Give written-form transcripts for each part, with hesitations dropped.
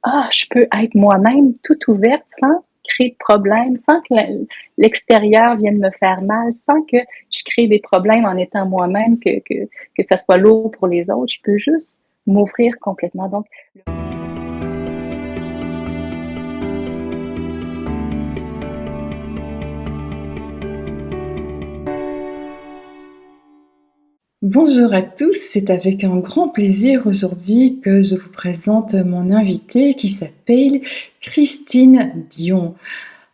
je peux être moi-même toute ouverte sans créer de problème, sans que l'extérieur vienne me faire mal, sans que je crée des problèmes en étant moi-même, que ça soit lourd pour les autres. Je peux juste m'ouvrir complètement. Donc, Bonjour à tous, c'est avec un grand plaisir aujourd'hui que je vous présente mon invitée qui s'appelle Christine Dion.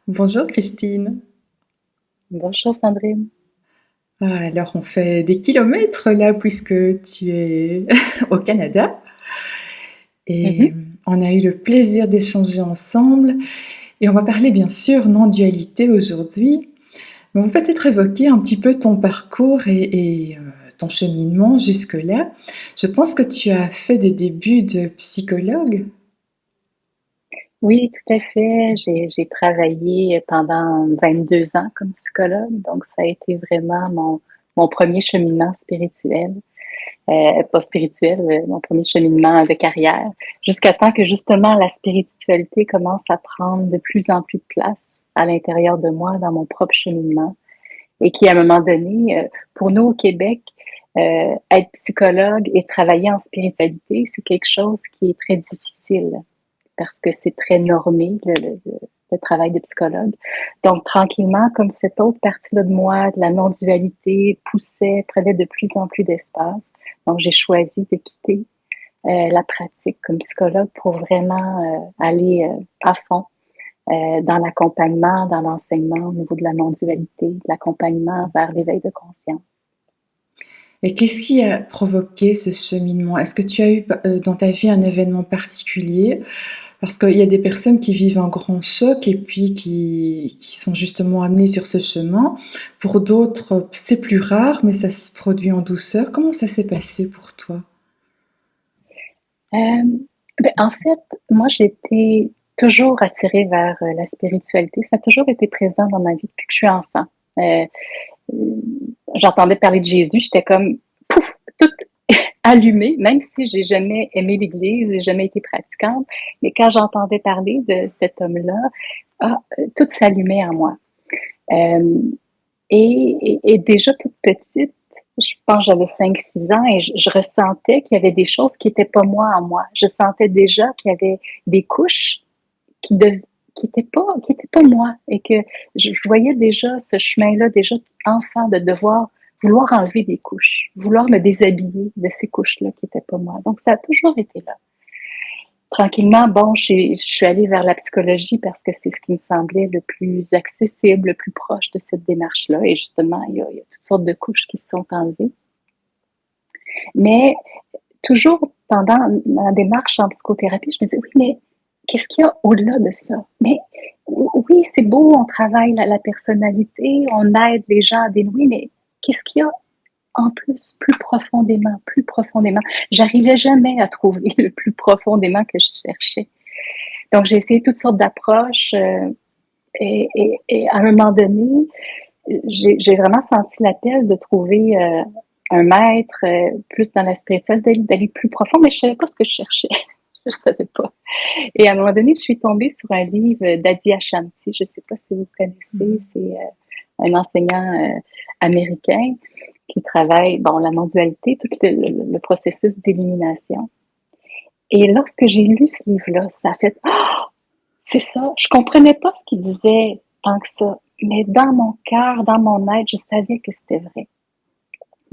Bonjour Christine. bonjour Sandrine. Alors on fait des kilomètres là puisque tu es au Canada et Mhm. on a eu le plaisir d'échanger ensemble et on va parler bien sûr non-dualité aujourd'hui. Mais on va peut-être évoquer un petit peu ton parcours et ton cheminement jusque-là. Je pense que tu as fait des débuts de psychologue. Oui, tout à fait. J'ai travaillé pendant 22 ans comme psychologue, donc ça a été vraiment mon premier cheminement spirituel. Pas spirituel, mon premier cheminement de carrière, jusqu'à temps que justement la spiritualité commence à prendre de plus en plus de place à l'intérieur de moi, dans mon propre cheminement, et qui, à un moment donné, pour nous au Québec, être psychologue et travailler en spiritualité, c'est quelque chose qui est très difficile parce que c'est très normé, le travail de psychologue. Donc, tranquillement, comme cette autre partie-là de moi, de la non-dualité, poussait, prenait de plus en plus d'espace. Donc, j'ai choisi de quitter la pratique comme psychologue pour vraiment aller à fond dans l'accompagnement, dans l'enseignement au niveau de la non-dualité, de l'accompagnement vers l'éveil de conscience. Et qu'est-ce qui a provoqué ce cheminement? Est-ce que tu as eu dans ta vie un événement particulier? Parce qu'il y a des personnes qui vivent un grand choc et puis qui sont justement amenées sur ce chemin. Pour d'autres, c'est plus rare, mais ça se produit en douceur. Comment ça s'est passé pour toi? Euh, en fait, moi, j'étais toujours attirée vers la spiritualité. Ça a toujours été présent dans ma vie depuis que je suis enfant. Euh, J'entendais parler de Jésus, j'étais comme pouf, toute allumée, même si j'ai jamais aimé l'Église, j'ai jamais été pratiquante, mais quand j'entendais parler de cet homme-là, tout s'allumait en moi. Euh, et déjà toute petite, je pense que j'avais 5 6 ans et je ressentais qu'il y avait des choses qui n'étaient pas moi en moi. Je sentais déjà qu'il y avait des couches qui de, qui étaient pas moi et que je voyais déjà ce chemin-là déjà enfant de devoir vouloir enlever des couches, vouloir me déshabiller de ces couches-là qui étaient pas moi. Donc ça a toujours été là. Tranquillement, bon, je suis allée vers la psychologie parce que c'est ce qui me semblait le plus accessible, le plus proche de cette démarche-là. Et justement, il y a toutes sortes de couches qui se sont enlevées. Mais toujours pendant ma démarche en psychothérapie, je me disais, oui, mais qu'est-ce qu'il y a au-delà de ça? Mais oui, c'est beau, on travaille la personnalité, on aide les gens à dénouer, mais qu'est-ce qu'il y a en plus, plus profondément, plus profondément? J'arrivais jamais à trouver le plus profondément que je cherchais. Donc, j'ai essayé toutes sortes d'approches et à un moment donné, j'ai vraiment senti l'appel de trouver un maître plus dans la spirituelle, d'aller plus profond, mais je savais pas ce que je cherchais. Je savais pas. Et à un moment donné, je suis tombée sur un livre d'Adi Ashanti. Je sais pas si vous connaissez. C'est un enseignant américain qui travaille, bon, la non-dualité, tout le processus d'élimination. Et lorsque j'ai lu ce livre-là, ça a fait, c'est ça. Je comprenais pas ce qu'il disait tant que ça. Mais dans mon cœur, dans mon être, je savais que c'était vrai.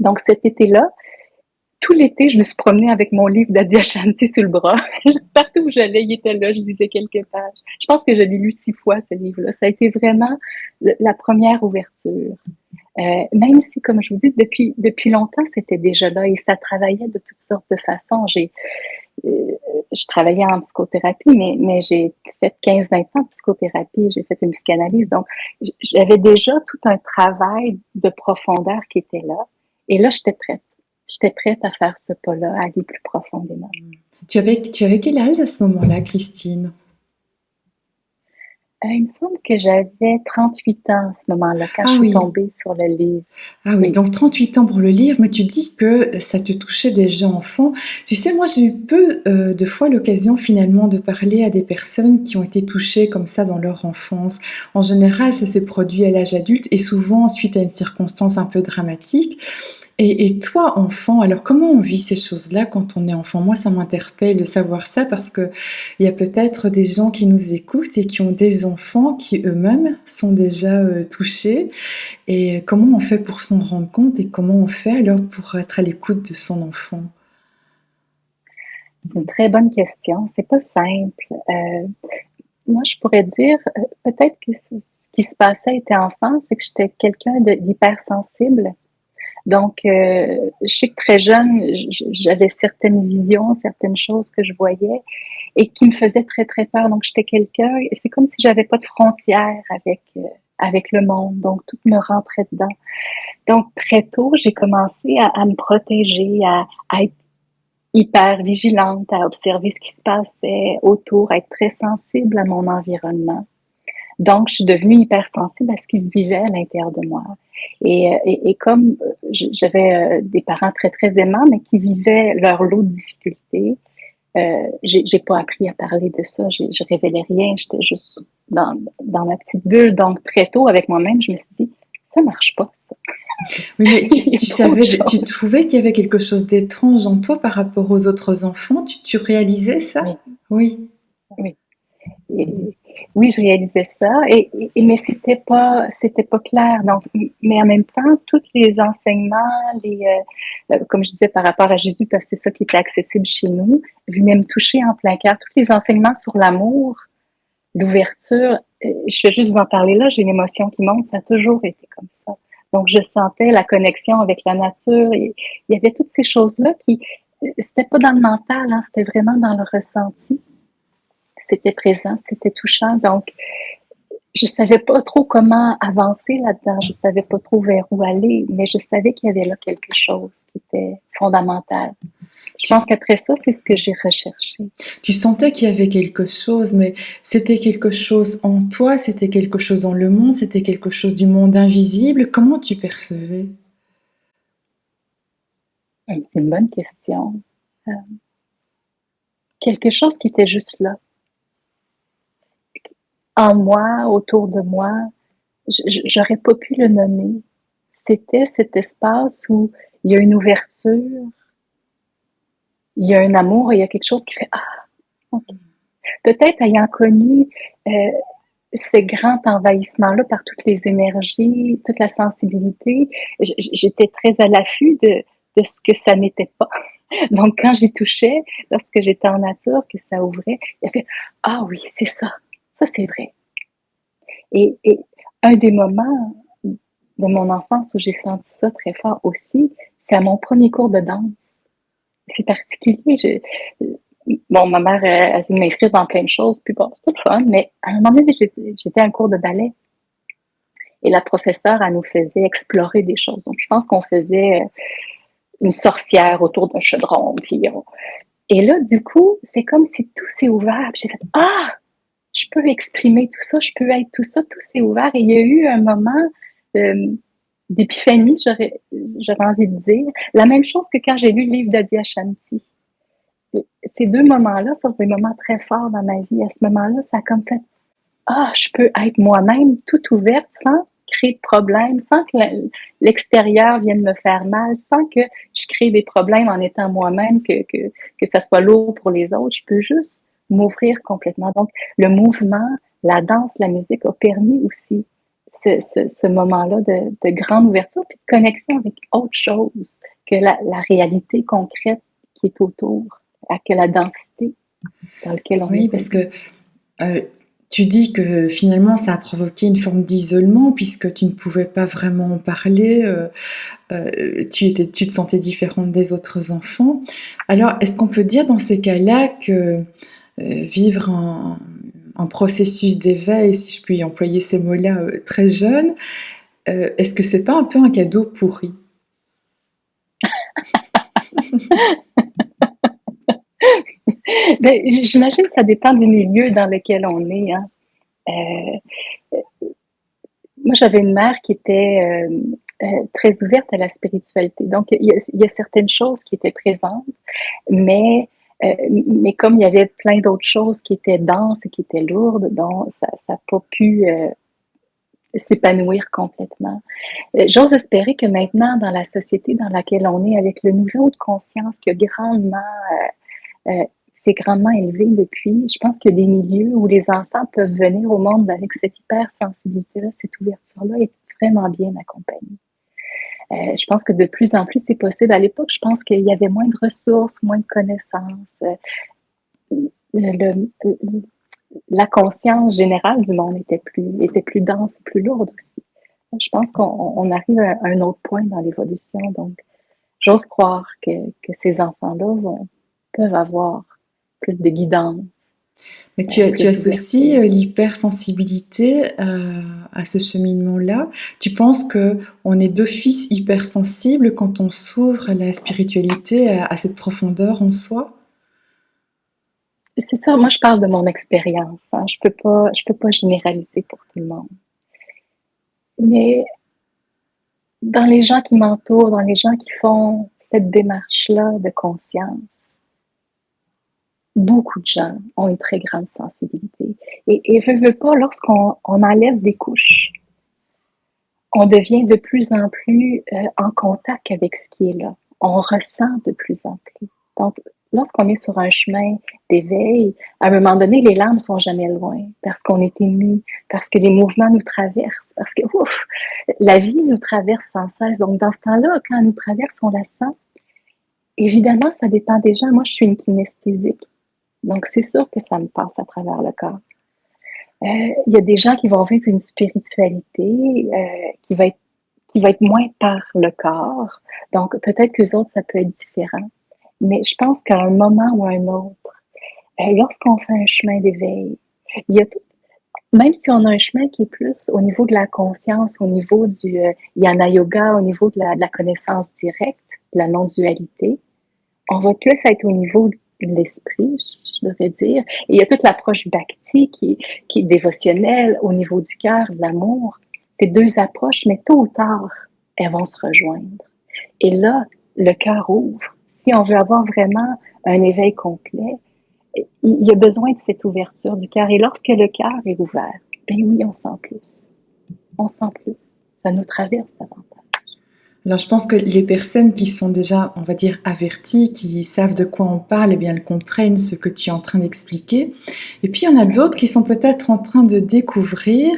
Donc cet été-là, tout l'été, je me suis promenée avec mon livre d'Adia Shanti sur le bras. Partout où j'allais, il était là, je lisais quelques pages. Je pense que je l'ai lu 6 fois, ce livre-là. Ça a été vraiment la première ouverture. Même si, comme je vous dis, depuis longtemps, c'était déjà là et ça travaillait de toutes sortes de façons. Euh, je travaillais en psychothérapie, mais j'ai fait 15 20 ans de psychothérapie, j'ai fait une psychanalyse. Donc, j'avais déjà tout un travail de profondeur qui était là. Et là, j'étais prête. J'étais prête à faire ce pas-là, à aller plus profondément. Tu avais quel âge à ce moment-là, Christine? Il me semble que j'avais 38 ans à ce moment-là, quand je Ah suis oui, tombée sur le livre. ah oui, Oui. donc 38 ans pour le livre, mais tu dis que ça te touchait déjà enfant. Tu sais, moi j'ai eu peu de fois l'occasion finalement de parler à des personnes qui ont été touchées comme ça dans leur enfance. En général, ça s'est produit à l'âge adulte et souvent suite à une circonstance un peu dramatique. Et toi, enfant, alors comment on vit ces choses-là quand on est enfant? Moi, ça m'interpelle de savoir ça parce que il y a peut-être des gens qui nous écoutent et qui ont des enfants qui eux-mêmes sont déjà touchés. Et comment on fait pour s'en rendre compte et comment on fait alors pour être à l'écoute de son enfant? C'est une très bonne question. C'est pas simple. Moi, je pourrais dire, peut-être que ce qui se passait était enfant, c'est que j'étais quelqu'un d'hypersensible. Donc, je sais que très jeune, j'avais certaines visions, certaines choses que je voyais et qui me faisaient très, très peur. Donc, j'étais quelqu'un, et c'est comme si j'avais pas de frontières avec le monde. Donc, tout me rentrait dedans. Donc, très tôt, j'ai commencé à me protéger, à être hyper vigilante, à observer ce qui se passait autour, à être très sensible à mon environnement. Donc, je suis devenue hypersensible à ce qui se vivait à l'intérieur de moi. Et comme j'avais des parents très, très aimants, mais qui vivaient leur lot de difficultés, j'ai pas appris à parler de ça. Je révélais rien. J'étais juste dans ma petite bulle. Donc, très tôt, avec moi-même, je me suis dit, ça marche pas, ça. Oui, mais Il y tu a trop de savais, tu choses. trouvais qu'il y avait quelque chose d'étrange en toi par rapport aux autres enfants? Tu réalisais ça? Oui, Oui. oui. Et oui, je réalisais ça, mais c'était pas clair. Donc, mais en même temps, tous les enseignements, comme je disais par rapport à Jésus, parce que c'est ça qui était accessible chez nous, venaient me toucher en plein cœur. Tous les enseignements sur l'amour, l'ouverture, je vais juste vous en parler là, j'ai une émotion qui monte, ça a toujours été comme ça. Donc, je sentais la connexion avec la nature, et il y avait toutes ces choses-là qui, c'était pas dans le mental, hein, c'était vraiment dans le ressenti. C'était présent, c'était touchant. Donc, je savais pas trop comment avancer là-dedans. Je savais pas trop vers où aller, mais je savais qu'il y avait là quelque chose qui était fondamental. Je Tu, pense qu'après ça, c'est ce que j'ai recherché. tu sentais qu'il y avait quelque chose, mais c'était quelque chose en toi, c'était quelque chose dans le monde, c'était quelque chose du monde invisible. Comment tu percevais? C'est une bonne question. Euh, Quelque chose qui était juste là, en moi, autour de moi. J'aurais pas pu le nommer. C'était cet espace où il y a une ouverture, il y a un amour, et il y a quelque chose qui fait ah. Ok. Peut-être ayant connu euh, ce grand envahissement-là par toutes les énergies, toute la sensibilité, j'étais très à l'affût de ce que ça n'était pas. Donc, quand j'y touchais, lorsque j'étais en nature, que ça ouvrait, il y avait ah oui, c'est ça, ça c'est vrai. Et un des moments de mon enfance où j'ai senti ça très fort aussi, c'est à mon premier cours de danse. C'est particulier. Bon, ma mère, elle voulait m'inscrire dans plein de choses, puis bon, c'était le fun, mais à un moment donné, j'étais à un cours de ballet et la professeure, elle nous faisait explorer des choses. Donc, je pense qu'on faisait une sorcière autour d'un chaudron, et là, du coup, c'est comme si tout s'est ouvert, puis j'ai fait, ah, je peux exprimer tout ça, je peux être tout ça, tout s'est ouvert, et il y a eu un moment euh, d'épiphanie, j'aurais envie de dire, la même chose que quand j'ai lu le livre d'Adyashanti. Ces deux moments-là sont des moments très forts dans ma vie. À ce moment-là, ça a comme fait, ah, je peux être moi-même toute ouverte sans créer de problème, sans que l'extérieur vienne me faire mal, sans que je crée des problèmes en étant moi-même, que ça soit lourd pour les autres. Je peux juste m'ouvrir complètement. Donc, le mouvement, la danse, la musique a permis aussi ce moment-là de grande ouverture puis de connexion avec autre chose que la réalité concrète qui est autour, que la densité dans laquelle on Oui, parce évolue. que euh, tu dis que finalement ça a provoqué une forme d'isolement puisque tu ne pouvais pas vraiment en parler, tu te sentais différente des autres enfants. Alors, est-ce qu'on peut dire dans ces cas-là que vivre un processus d'éveil, si je puis employer ces mots-là, très jeune, est-ce que c'est pas un peu un cadeau pourri? Ben, j'imagine que ça dépend du milieu dans lequel on est. Hein. Euh, Moi, j'avais une mère qui était très ouverte à la spiritualité. Donc, il y a certaines choses qui étaient présentes, mais comme il y avait plein d'autres choses qui étaient denses et qui étaient lourdes, donc ça n'a pas pu s'épanouir complètement. J'ose espérer que maintenant, dans la société dans laquelle on est, avec le niveau de conscience qui a grandement s'est grandement élevé depuis. Je pense qu'il y a des milieux où les enfants peuvent venir au monde avec cette hypersensibilité-là, cette ouverture-là est vraiment bien accompagnée. Je pense que de plus en plus c'est possible. À l'époque, je pense qu'il y avait moins de ressources, moins de connaissances. Le, la conscience générale du monde était plus dense et plus lourde aussi. Je pense qu'on arrive à un autre point dans l'évolution. Donc, j'ose croire que ces enfants-là peuvent avoir plus de guidance, Mais tu plus associes d'ouverture. l'hypersensibilité à ce cheminement-là. Tu penses que on est d'office hypersensible quand on s'ouvre à la spiritualité, à cette profondeur en soi? C'est ça, moi je parle de mon expérience. Hein. Je peux pas généraliser pour tout le monde. Mais dans les gens qui m'entourent, dans les gens qui font cette démarche-là de conscience, beaucoup de gens ont une très grande sensibilité. Et veux pas, lorsqu'on enlève des couches, on devient de plus en plus en contact avec ce qui est là. On ressent de plus en plus. Donc, lorsqu'on est sur un chemin d'éveil, à un moment donné, les larmes sont jamais loin parce qu'on est ému, parce que les mouvements nous traversent, parce que ouf, la vie nous traverse sans cesse. Donc, dans ce temps-là, quand elle nous traverse, on la sent. Évidemment, ça dépend des gens. Moi, je suis une kinesthésique. Donc, c'est sûr que ça me passe à travers le corps. Il y a des gens qui vont vivre une spiritualité qui va être moins par le corps. Donc, peut-être que les autres, ça peut être différent. Mais je pense qu'à un moment ou à un autre, lorsqu'on fait un chemin d'éveil, il y a tout, même si on a un chemin qui est plus au niveau de la conscience, au niveau du yana yoga, au niveau de la connaissance directe, de la non-dualité, on va plus être au niveau de l'esprit, je devrais dire. Et il y a toute l'approche bhakti qui est dévotionnelle au niveau du cœur, de l'amour. Ces deux approches, mais tôt ou tard, elles vont se rejoindre. Et là, le cœur ouvre. Si on veut avoir vraiment un éveil complet, il y a besoin de cette ouverture du cœur. Et lorsque le cœur est ouvert, ben oui, on sent plus. On sent plus. Ça nous traverse davantage. Alors, je pense que les personnes qui sont déjà, on va dire, averties, qui savent de quoi on parle, eh bien, elles comprennent ce que tu es en train d'expliquer. Et puis, il y en a d'autres qui sont peut-être en train de découvrir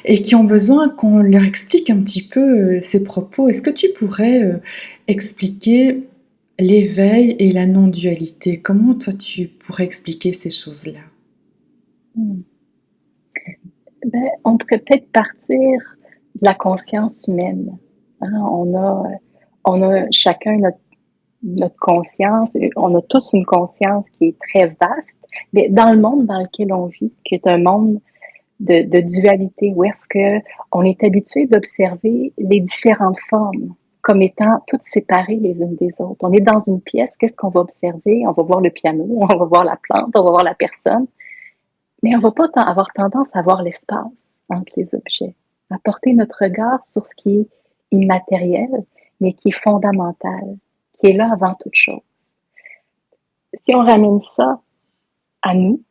et qui ont besoin qu'on leur explique un petit peu ces propos. Est-ce que tu pourrais expliquer l'éveil et la non-dualité? Comment toi, tu pourrais expliquer ces choses-là? Hmm. Ben, on pourrait peut-être partir de la conscience humaine. Hein? On a chacun notre conscience, on a tous une conscience qui est très vaste, mais dans le monde dans lequel on vit, qui est un monde de dualité, où est-ce que on est habitué d'observer les différentes formes comme étant toutes séparées les unes des autres. On est dans une pièce, qu'est-ce qu'on va observer? On va voir le piano, on va voir la plante, on va voir la personne, mais on va pas avoir tendance à voir l'espace entre les objets, à porter notre regard sur ce qui est immatériel, mais qui est fondamental, qui est là avant toute chose. Si on ramène ça à nous,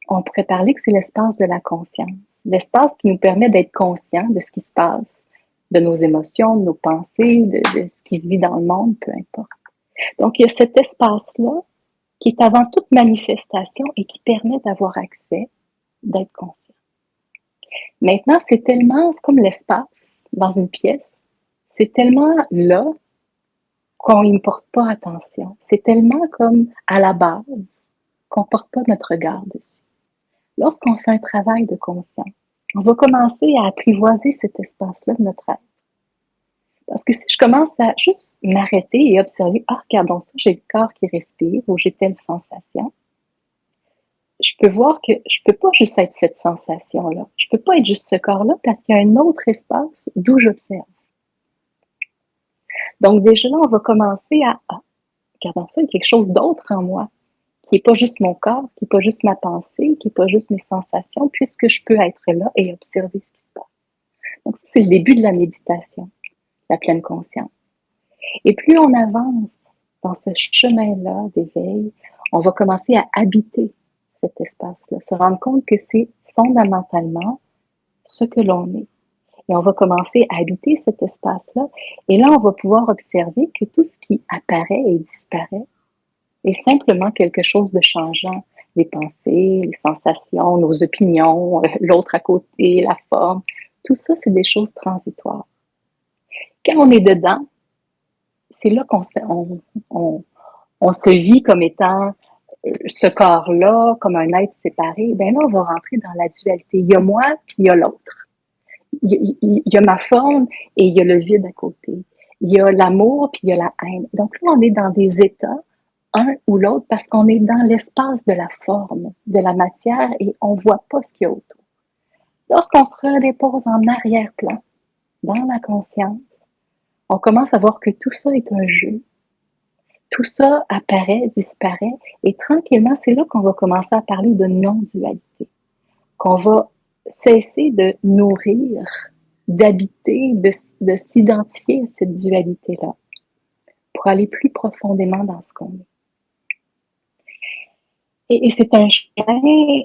on pourrait parler que c'est l'espace de la conscience. L'espace qui nous permet d'être conscient de ce qui se passe, de nos émotions, de nos pensées, de ce qui se vit dans le monde, peu importe. Donc, il y a cet espace-là qui est avant toute manifestation et qui permet d'avoir accès, d'être conscient. Maintenant, c'est comme l'espace dans une pièce, c'est tellement là qu'on n'y porte pas attention. C'est tellement comme à la base qu'on ne porte pas notre regard dessus. Lorsqu'on fait un travail de conscience, on va commencer à apprivoiser cet espace-là de notre être. Parce que si je commence à juste m'arrêter et observer, ah, regardons ça, j'ai le corps qui respire ou j'ai telle sensation, je peux voir que je peux pas juste être cette sensation-là. Je peux pas être juste ce corps-là parce qu'il y a un autre espace d'où j'observe. Donc déjà là, on va commencer à, ah, regardons ça, il y a quelque chose d'autre en moi qui est pas juste mon corps, qui est pas juste ma pensée, qui est pas juste mes sensations, puisque je peux être là et observer ce qui se passe. Donc, ça, c'est le début de la méditation, la pleine conscience. Et plus on avance dans ce chemin-là d'éveil, on va commencer à habiter cet espace-là, se rendre compte que c'est fondamentalement ce que l'on est. Et on va commencer à habiter cet espace-là. Et là, on va pouvoir observer que tout ce qui apparaît et disparaît est simplement quelque chose de changeant. Les pensées, les sensations, nos opinions, l'autre à côté, la forme, tout ça, c'est des choses transitoires. Quand on est dedans, c'est là qu'on on se vit comme étant ce corps-là, comme un être séparé. Ben là, on va rentrer dans la dualité. Il y a moi, puis il y a l'autre. Il y a ma forme et il y a le vide à côté. Il y a l'amour, puis il y a la haine. Donc là, on est dans des états, un ou l'autre, parce qu'on est dans l'espace de la forme, de la matière, et on ne voit pas ce qu'il y a autour. Lorsqu'on se redépose en arrière-plan, dans la conscience, on commence à voir que tout ça est un jeu. Tout ça apparaît, disparaît, et tranquillement, c'est là qu'on va commencer à parler de non-dualité, qu'on va cesser de nourrir, d'habiter, de s'identifier à cette dualité-là, pour aller plus profondément dans ce qu'on est. Et c'est un chemin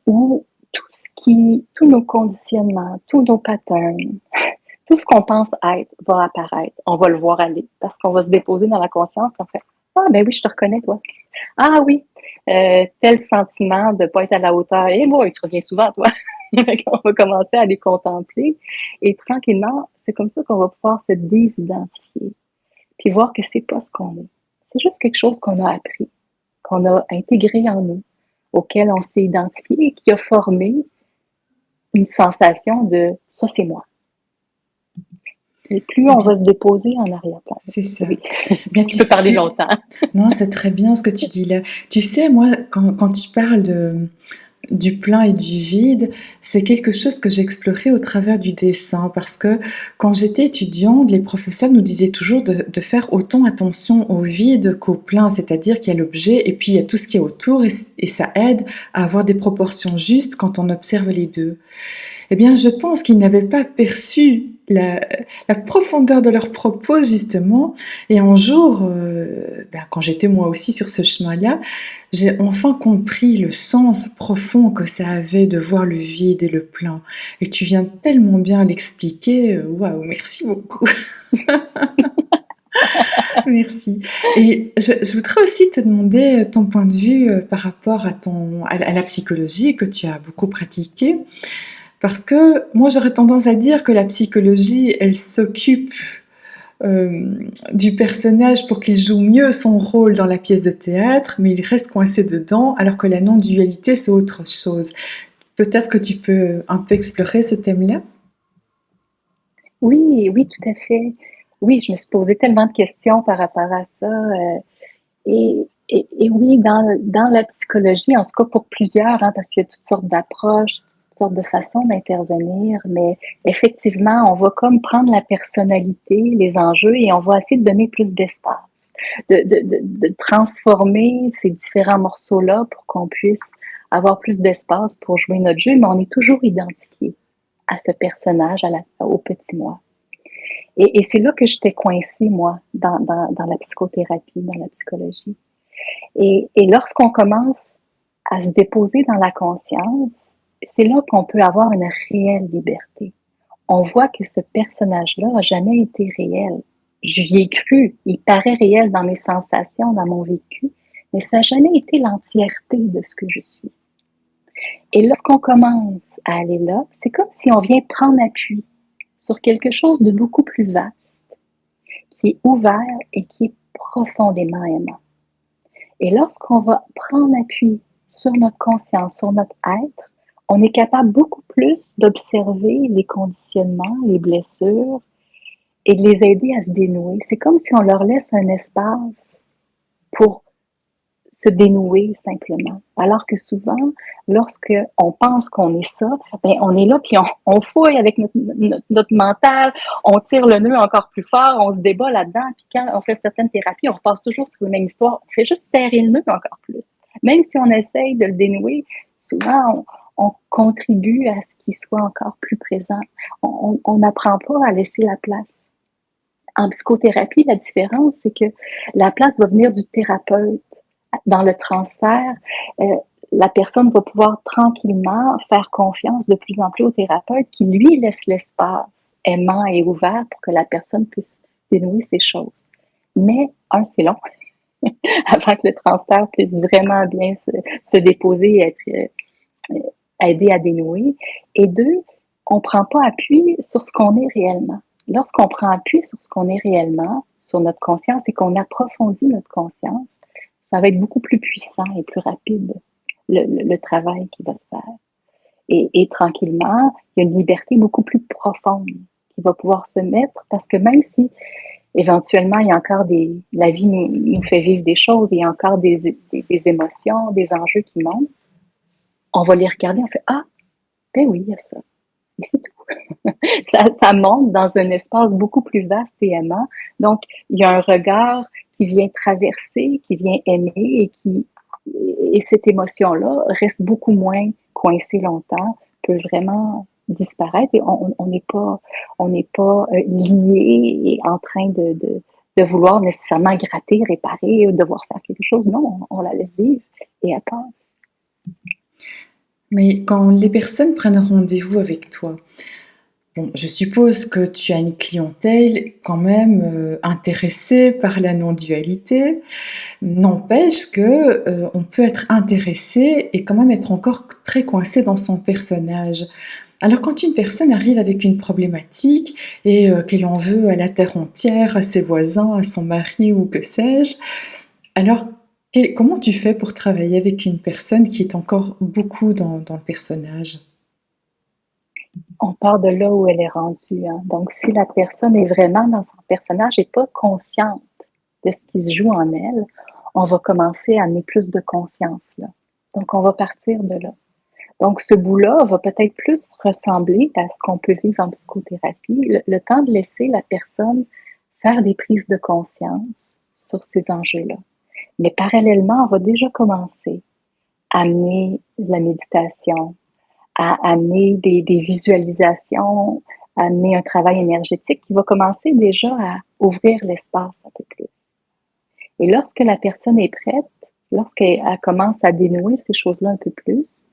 où tous nos conditionnements, tous nos patterns, tout ce qu'on pense être va apparaître. On va le voir aller parce qu'on va se déposer dans la conscience et on fait ah ben oui, je te reconnais toi. Ah oui, tel sentiment de pas être à la hauteur. Et moi, tu reviens souvent toi. On va commencer à les contempler et tranquillement, c'est comme ça qu'on va pouvoir se désidentifier puis voir que c'est pas ce qu'on est. C'est juste quelque chose qu'on a appris, qu'on a intégré en nous, auquel on s'est identifié et qui a formé une sensation de ça c'est moi. Et plus on va se déposer en arrière-plan. C'est ça. Oui. Bien, tu peux parler longtemps. Non, c'est très bien ce que tu dis là. Tu sais, moi, quand tu parles du plein et du vide, c'est quelque chose que j'explorais au travers du dessin parce que quand j'étais étudiante, les professeurs nous disaient toujours de faire autant attention au vide qu'au plein, c'est-à-dire qu'il y a l'objet et puis il y a tout ce qui est autour et ça aide à avoir des proportions justes quand on observe les deux. Eh bien, je pense qu'ils n'avaient pas perçu la profondeur de leurs propos, justement. Et un jour, quand j'étais moi aussi sur ce chemin-là, j'ai enfin compris le sens profond que ça avait de voir le vide et le plein. Et tu viens tellement bien l'expliquer. Waouh, merci beaucoup. Merci. Et je voudrais aussi te demander ton point de vue par rapport à la psychologie que tu as beaucoup pratiquée. Parce que moi, j'aurais tendance à dire que la psychologie, elle s'occupe du personnage pour qu'il joue mieux son rôle dans la pièce de théâtre, mais il reste coincé dedans, alors que la non-dualité, c'est autre chose. Peut-être que tu peux un peu explorer ce thème-là? Oui, oui, tout à fait. Oui, je me suis posé tellement de questions par rapport à ça. Et oui, dans la psychologie, en tout cas pour plusieurs, hein, parce qu'il y a toutes sortes d'approches, toutes sortes de façons d'intervenir, mais effectivement, on va comme prendre la personnalité, les enjeux, et on va essayer de donner plus d'espace, de transformer ces différents morceaux-là pour qu'on puisse avoir plus d'espace pour jouer notre jeu, mais on est toujours identifié à ce personnage, au petit moi. Et c'est là que j'étais coincée, moi, dans la psychothérapie, dans la psychologie. Et lorsqu'on commence à se déposer dans la conscience, c'est là qu'on peut avoir une réelle liberté. On voit que ce personnage-là n'a jamais été réel. J'y ai cru, il paraît réel dans mes sensations, dans mon vécu, mais ça n'a jamais été l'entièreté de ce que je suis. Et lorsqu'on commence à aller là, c'est comme si on vient prendre appui sur quelque chose de beaucoup plus vaste, qui est ouvert et qui est profondément aimant. Et lorsqu'on va prendre appui sur notre conscience, sur notre être, on est capable beaucoup plus d'observer les conditionnements, les blessures et de les aider à se dénouer. C'est comme si on leur laisse un espace pour se dénouer simplement. Alors que souvent, lorsque on pense qu'on est ça, ben on est là puis on fouille avec notre mental, on tire le nœud encore plus fort, on se débat là-dedans. Puis quand on fait certaines thérapies, on repasse toujours sur la même histoire. On fait juste serrer le nœud encore plus. Même si on essaye de le dénouer, souvent on contribue à ce qu'il soit encore plus présent. On n'apprend pas à laisser la place. En psychothérapie, la différence, c'est que la place va venir du thérapeute. Dans le transfert, la personne va pouvoir tranquillement faire confiance de plus en plus au thérapeute qui lui laisse l'espace aimant et ouvert pour que la personne puisse dénouer ses choses. Mais, un, c'est long avant que le transfert puisse vraiment bien se déposer et être aidé à dénouer. Et deux, on ne prend pas appui sur ce qu'on est réellement. Lorsqu'on prend appui sur ce qu'on est réellement, sur notre conscience et qu'on approfondit notre conscience, ça va être beaucoup plus puissant et plus rapide, le travail qui va se faire. Et tranquillement, il y a une liberté beaucoup plus profonde qui va pouvoir se mettre parce que même si éventuellement il y a encore la vie nous fait vivre des choses, il y a encore des émotions, des enjeux qui montent, on va les regarder, on fait ah, ben oui, il y a ça. Et c'est tout. Ça monte dans un espace beaucoup plus vaste et aimant. Donc, il y a un regard qui vient traverser, qui vient aimer et cette émotion-là reste beaucoup moins coincée longtemps, peut vraiment disparaître et on n'est pas lié et en train de vouloir nécessairement gratter, réparer ou devoir faire quelque chose. Non, on la laisse vivre et elle passe. Mais quand les personnes prennent rendez-vous avec toi, bon, je suppose que tu as une clientèle quand même intéressée par la non-dualité. N'empêche que on peut être intéressé et quand même être encore très coincé dans son personnage. Alors quand une personne arrive avec une problématique et qu'elle en veut à la terre entière, à ses voisins, à son mari ou que sais-je, alors comment tu fais pour travailler avec une personne qui est encore beaucoup dans le personnage? On part de là où elle est rendue. Hein. Donc, si la personne est vraiment dans son personnage et pas consciente de ce qui se joue en elle, on va commencer à amener plus de conscience là. Donc, on va partir de là. Donc, ce bout-là va peut-être plus ressembler à ce qu'on peut vivre en psychothérapie, le temps de laisser la personne faire des prises de conscience sur ces enjeux-là. Mais parallèlement, on va déjà commencer à amener de la méditation, à amener des visualisations, à amener un travail énergétique qui va commencer déjà à ouvrir l'espace un peu plus. Et lorsque la personne est prête, lorsqu'elle commence à dénouer ces choses-là un peu plus,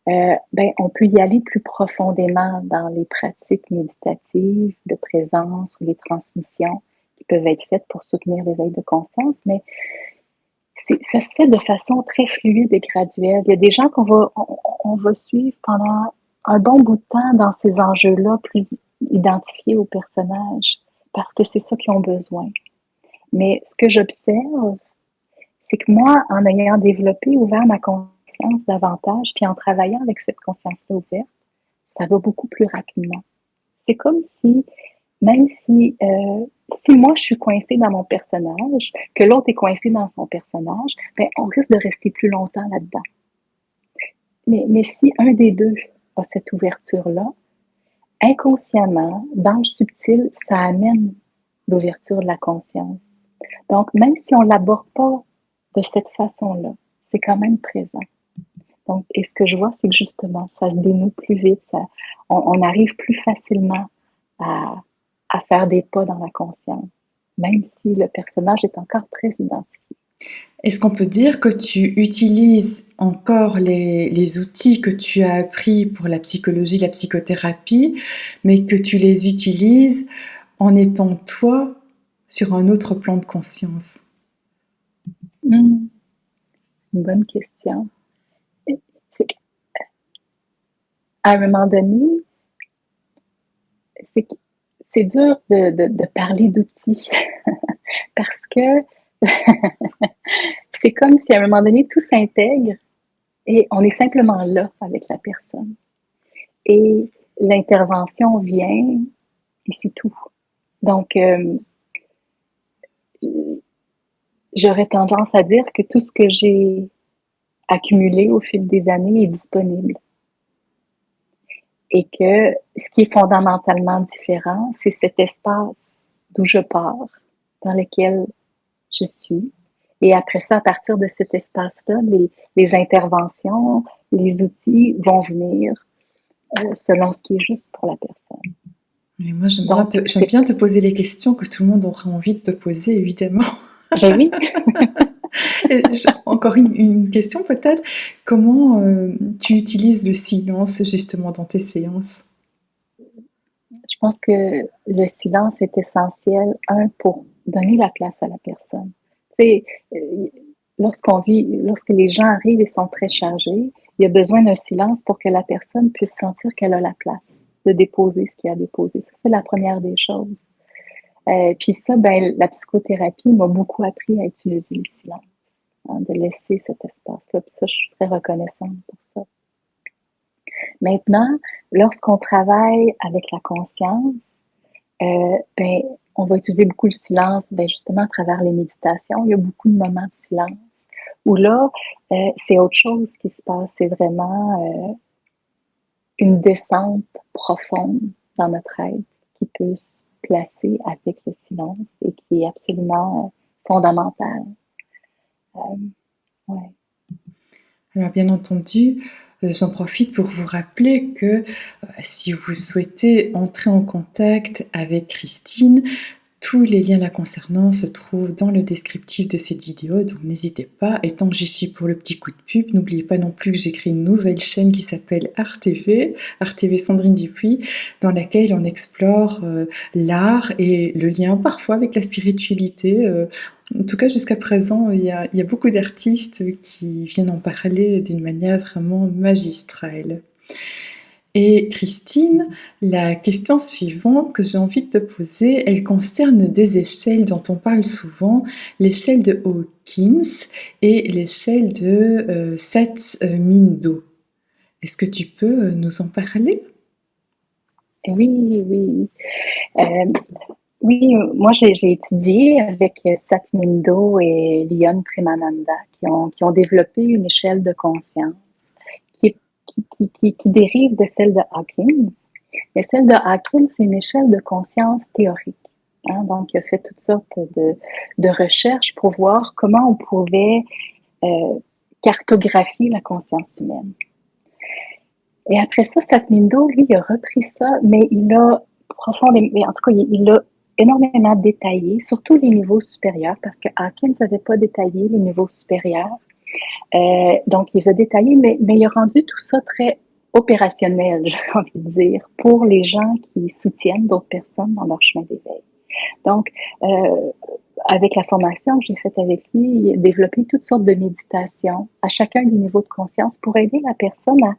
ben, on peut y aller plus profondément dans les pratiques méditatives de présence ou les transmissions qui peuvent être faites pour soutenir l'éveil de conscience, mais ça se fait de façon très fluide et graduelle. Il y a des gens on va suivre pendant un bon bout de temps dans ces enjeux-là plus identifiés aux personnages parce que c'est ça qu'ils ont besoin. Mais ce que j'observe, c'est que moi, en ayant développé, ouvert ma conscience davantage, puis en travaillant avec cette conscience-là ouverte, ça va beaucoup plus rapidement. C'est comme si, même si moi je suis coincée dans mon personnage, que l'autre est coincé dans son personnage, ben on risque de rester plus longtemps là-dedans. Mais si un des deux a cette ouverture-là, inconsciemment, dans le subtil, ça amène l'ouverture de la conscience. Donc, même si on ne l'aborde pas de cette façon-là, c'est quand même présent. Donc, et ce que je vois, c'est que justement, ça se dénoue plus vite, on arrive plus facilement à faire des pas dans la conscience, même si le personnage est encore très identifié. Est-ce qu'on peut dire que tu utilises encore les outils que tu as appris pour la psychologie, la psychothérapie, mais que tu les utilises en étant toi sur un autre plan de conscience? Une bonne question. C'est qu'à un moment donné, c'est dur de parler d'outils parce que c'est comme si à un moment donné, tout s'intègre et on est simplement là avec la personne. Et l'intervention vient et c'est tout. Donc, j'aurais tendance à dire que tout ce que j'ai accumulé au fil des années est disponible. Et que ce qui est fondamentalement différent, c'est cet espace d'où je pars, dans lequel je suis, Et après ça, à partir de cet espace-là, les interventions, les outils vont venir selon ce qui est juste pour la personne. Et moi, Donc, j'aime bien te poser les questions que tout le monde aura envie de te poser, évidemment. ben oui. Encore une question peut-être. Comment tu utilises le silence justement dans tes séances? Je pense que le silence est essentiel, pour donner la place à la personne. Tu sais, lorsque les gens arrivent et sont très chargés, il y a besoin d'un silence pour que la personne puisse sentir qu'elle a la place de déposer ce qu'il y a à déposer. Ça, c'est la première des choses. Puis ça, ben, la psychothérapie m'a beaucoup appris à utiliser le silence, hein, de laisser cet espace-là. Puis ça, je suis très reconnaissante pour ça. Maintenant, lorsqu'on travaille avec la conscience, ben, on va utiliser beaucoup le silence, ben, justement à travers les méditations. Il y a beaucoup de moments de silence où là, c'est autre chose qui se passe. C'est vraiment une descente profonde dans notre être qui peut se placer avec le silence et qui est absolument fondamental. Ouais. Alors bien entendu, j'en profite pour vous rappeler que si vous souhaitez entrer en contact avec Christine, tous les liens la concernant se trouvent dans le descriptif de cette vidéo, donc n'hésitez pas. Et tant que j'y suis pour le petit coup de pub, n'oubliez pas non plus que j'ai créé une nouvelle chaîne qui s'appelle Art TV Sandrine Dupuis, dans laquelle on explore l'art et le lien parfois avec la spiritualité. En tout cas, jusqu'à présent, il y a beaucoup d'artistes qui viennent en parler d'une manière vraiment magistrale. Et Christine, la question suivante que j'ai envie de te poser, elle concerne des échelles dont on parle souvent, l'échelle de Hawkins et l'échelle de Satmindo. Est-ce que tu peux nous en parler? Oui, oui. Euh, oui, moi j'ai étudié avec Satmindo et Lyon Premananda qui ont développé une échelle de conscience qui, est- qui dérive de celle de Hawkins. Et celle de Hawkins, c'est une échelle de conscience théorique. Hein. Donc, il a fait toutes sortes de recherches pour voir comment on pouvait euh, cartographier la conscience humaine. Et après ça, Satmindo, lui, il a repris ça, mais il a profondément, en tout cas, il a énormément détaillé, surtout les niveaux supérieurs, parce que Hawkins n'avait pas détaillé les niveaux supérieurs. Donc, il les a détaillés, mais il a rendu tout ça très opérationnel, j'ai envie de dire, pour les gens qui soutiennent d'autres personnes dans leur chemin d'éveil. Donc, avec la formation que j'ai faite avec lui, il a développé toutes sortes de méditations à chacun des niveaux de conscience pour aider la personne à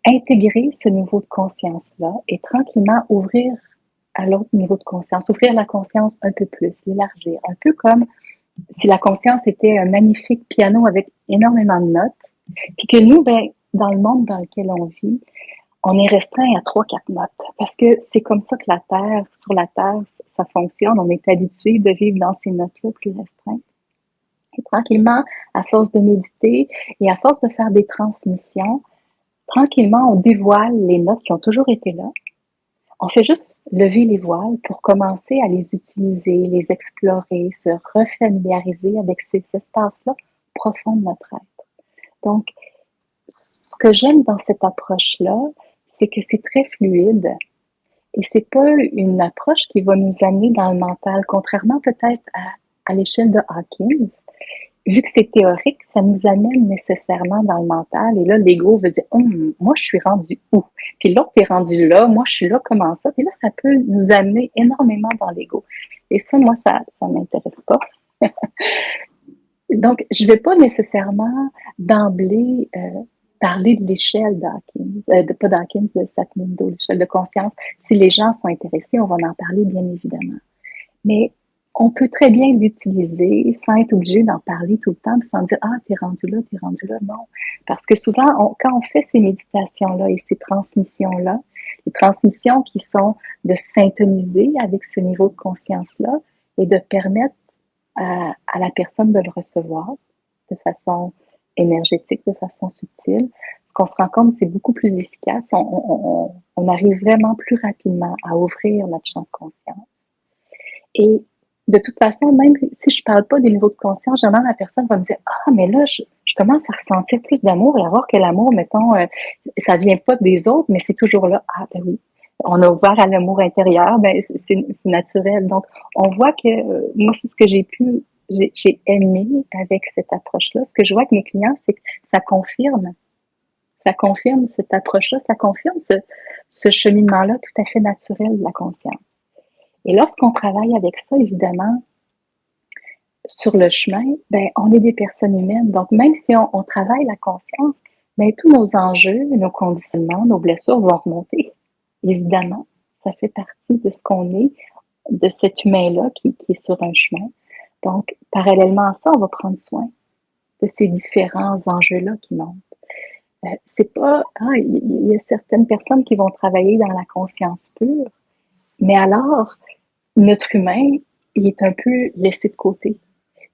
intégrer ce niveau de conscience-là et tranquillement ouvrir à l'autre niveau de conscience, ouvrir la conscience un peu plus, l'élargir, un peu comme si la conscience était un magnifique piano avec énormément de notes, puis que nous, ben, dans le monde dans lequel on vit, on est restreint à 3-4 notes, parce que c'est comme ça que la Terre, sur la Terre, ça fonctionne. On est habitué de vivre dans ces notes-là plus restreintes. Et tranquillement, à force de méditer et à force de faire des transmissions, tranquillement, on dévoile les notes qui ont toujours été là. On fait juste lever les voiles pour commencer à les utiliser, les explorer, se refamiliariser avec ces espaces-là profonds de notre être. Donc, ce que j'aime dans cette approche-là, c'est que c'est très fluide et c'est pas une approche qui va nous amener dans le mental, contrairement peut-être à l'échelle de Hawkins. Vu que c'est théorique, ça nous amène nécessairement dans le mental. Et là, l'ego veut dire, moi, je suis rendu où? Puis l'autre est rendu là, moi, je suis là, comment ça? Puis là, ça peut nous amener énormément dans l'ego. Et ça, moi, ça m'intéresse pas. Donc, je vais pas nécessairement d'emblée parler de l'échelle d'Hawkins, pas d'Hawkins, de Satmindo, l'échelle de conscience. Si les gens sont intéressés, on va en parler, bien évidemment. Mais on peut très bien l'utiliser sans être obligé d'en parler tout le temps, puis sans dire ah t'es rendu là, t'es rendu là. Non, parce que souvent quand on fait ces méditations-là et ces transmissions-là, les transmissions qui sont de syntoniser avec ce niveau de conscience-là et de permettre à la personne de le recevoir de façon énergétique, de façon subtile, ce qu'on se rend compte, c'est beaucoup plus efficace. On arrive vraiment plus rapidement à ouvrir notre champ de conscience. Et de toute façon, même si je parle pas des niveaux de conscience, généralement, la personne va me dire, ah, mais là, je commence à ressentir plus d'amour et à voir que l'amour, mettons, ça vient pas des autres, mais c'est toujours là. Ah, ben oui. On a ouvert à l'amour intérieur, ben c'est naturel. Donc, on voit que moi, c'est ce que j'ai aimé avec cette approche-là. Ce que je vois avec mes clients, c'est que ça confirme cette approche-là, ça confirme ce cheminement-là tout à fait naturel de la conscience. Et lorsqu'on travaille avec ça, évidemment, sur le chemin, ben, on est des personnes humaines. Donc, même si on travaille la conscience, ben, tous nos enjeux, nos conditionnements, nos blessures vont remonter. Évidemment, ça fait partie de ce qu'on est, de cet humain-là qui est sur un chemin. Donc, parallèlement à ça, on va prendre soin de ces différents enjeux-là qui montent. C'est pas, il y a certaines personnes qui vont travailler dans la conscience pure, mais alors, notre humain, il est un peu laissé de côté.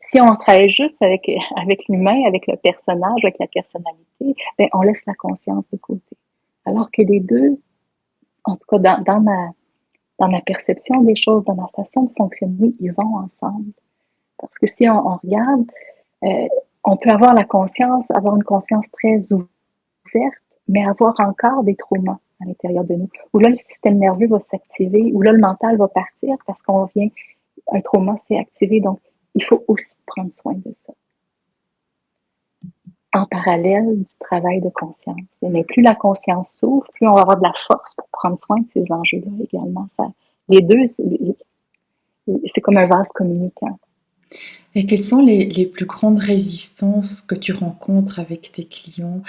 Si on travaille juste avec l'humain, avec le personnage, avec la personnalité, ben, on laisse la conscience de côté. Alors que les deux, en tout cas dans ma perception des choses, dans ma façon de fonctionner, ils vont ensemble. Parce que si on regarde, on peut avoir la conscience, avoir une conscience très ouverte, mais avoir encore des traumas à l'intérieur de nous. Où là, le système nerveux va s'activer, où là, le mental va partir parce un trauma s'est activé. Donc, il faut aussi prendre soin de ça. En parallèle du travail de conscience. Mais plus la conscience s'ouvre, plus on va avoir de la force pour prendre soin de ces enjeux-là également. Les deux, c'est comme un vase communicant. Et quelles sont les plus grandes résistances que tu rencontres avec tes clients?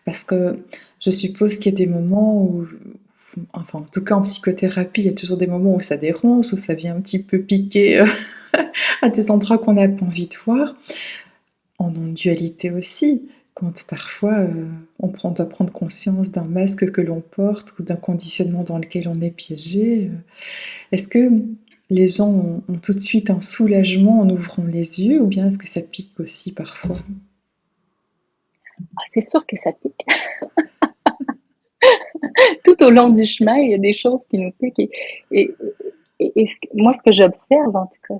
Parce que je suppose qu'il y a des moments où, enfin, en tout cas en psychothérapie, il y a toujours des moments où ça dérange, où ça vient un petit peu piquer à des endroits qu'on n'a pas envie de voir. En non-dualité aussi, quand parfois doit prendre conscience d'un masque que l'on porte ou d'un conditionnement dans lequel on est piégé. Est-ce que les gens ont tout de suite un soulagement en ouvrant les yeux ou bien est-ce que ça pique aussi parfois? Ah, c'est sûr que ça pique. Tout au long du chemin, il y a des choses qui nous piquent. Moi, ce que j'observe, en tout cas,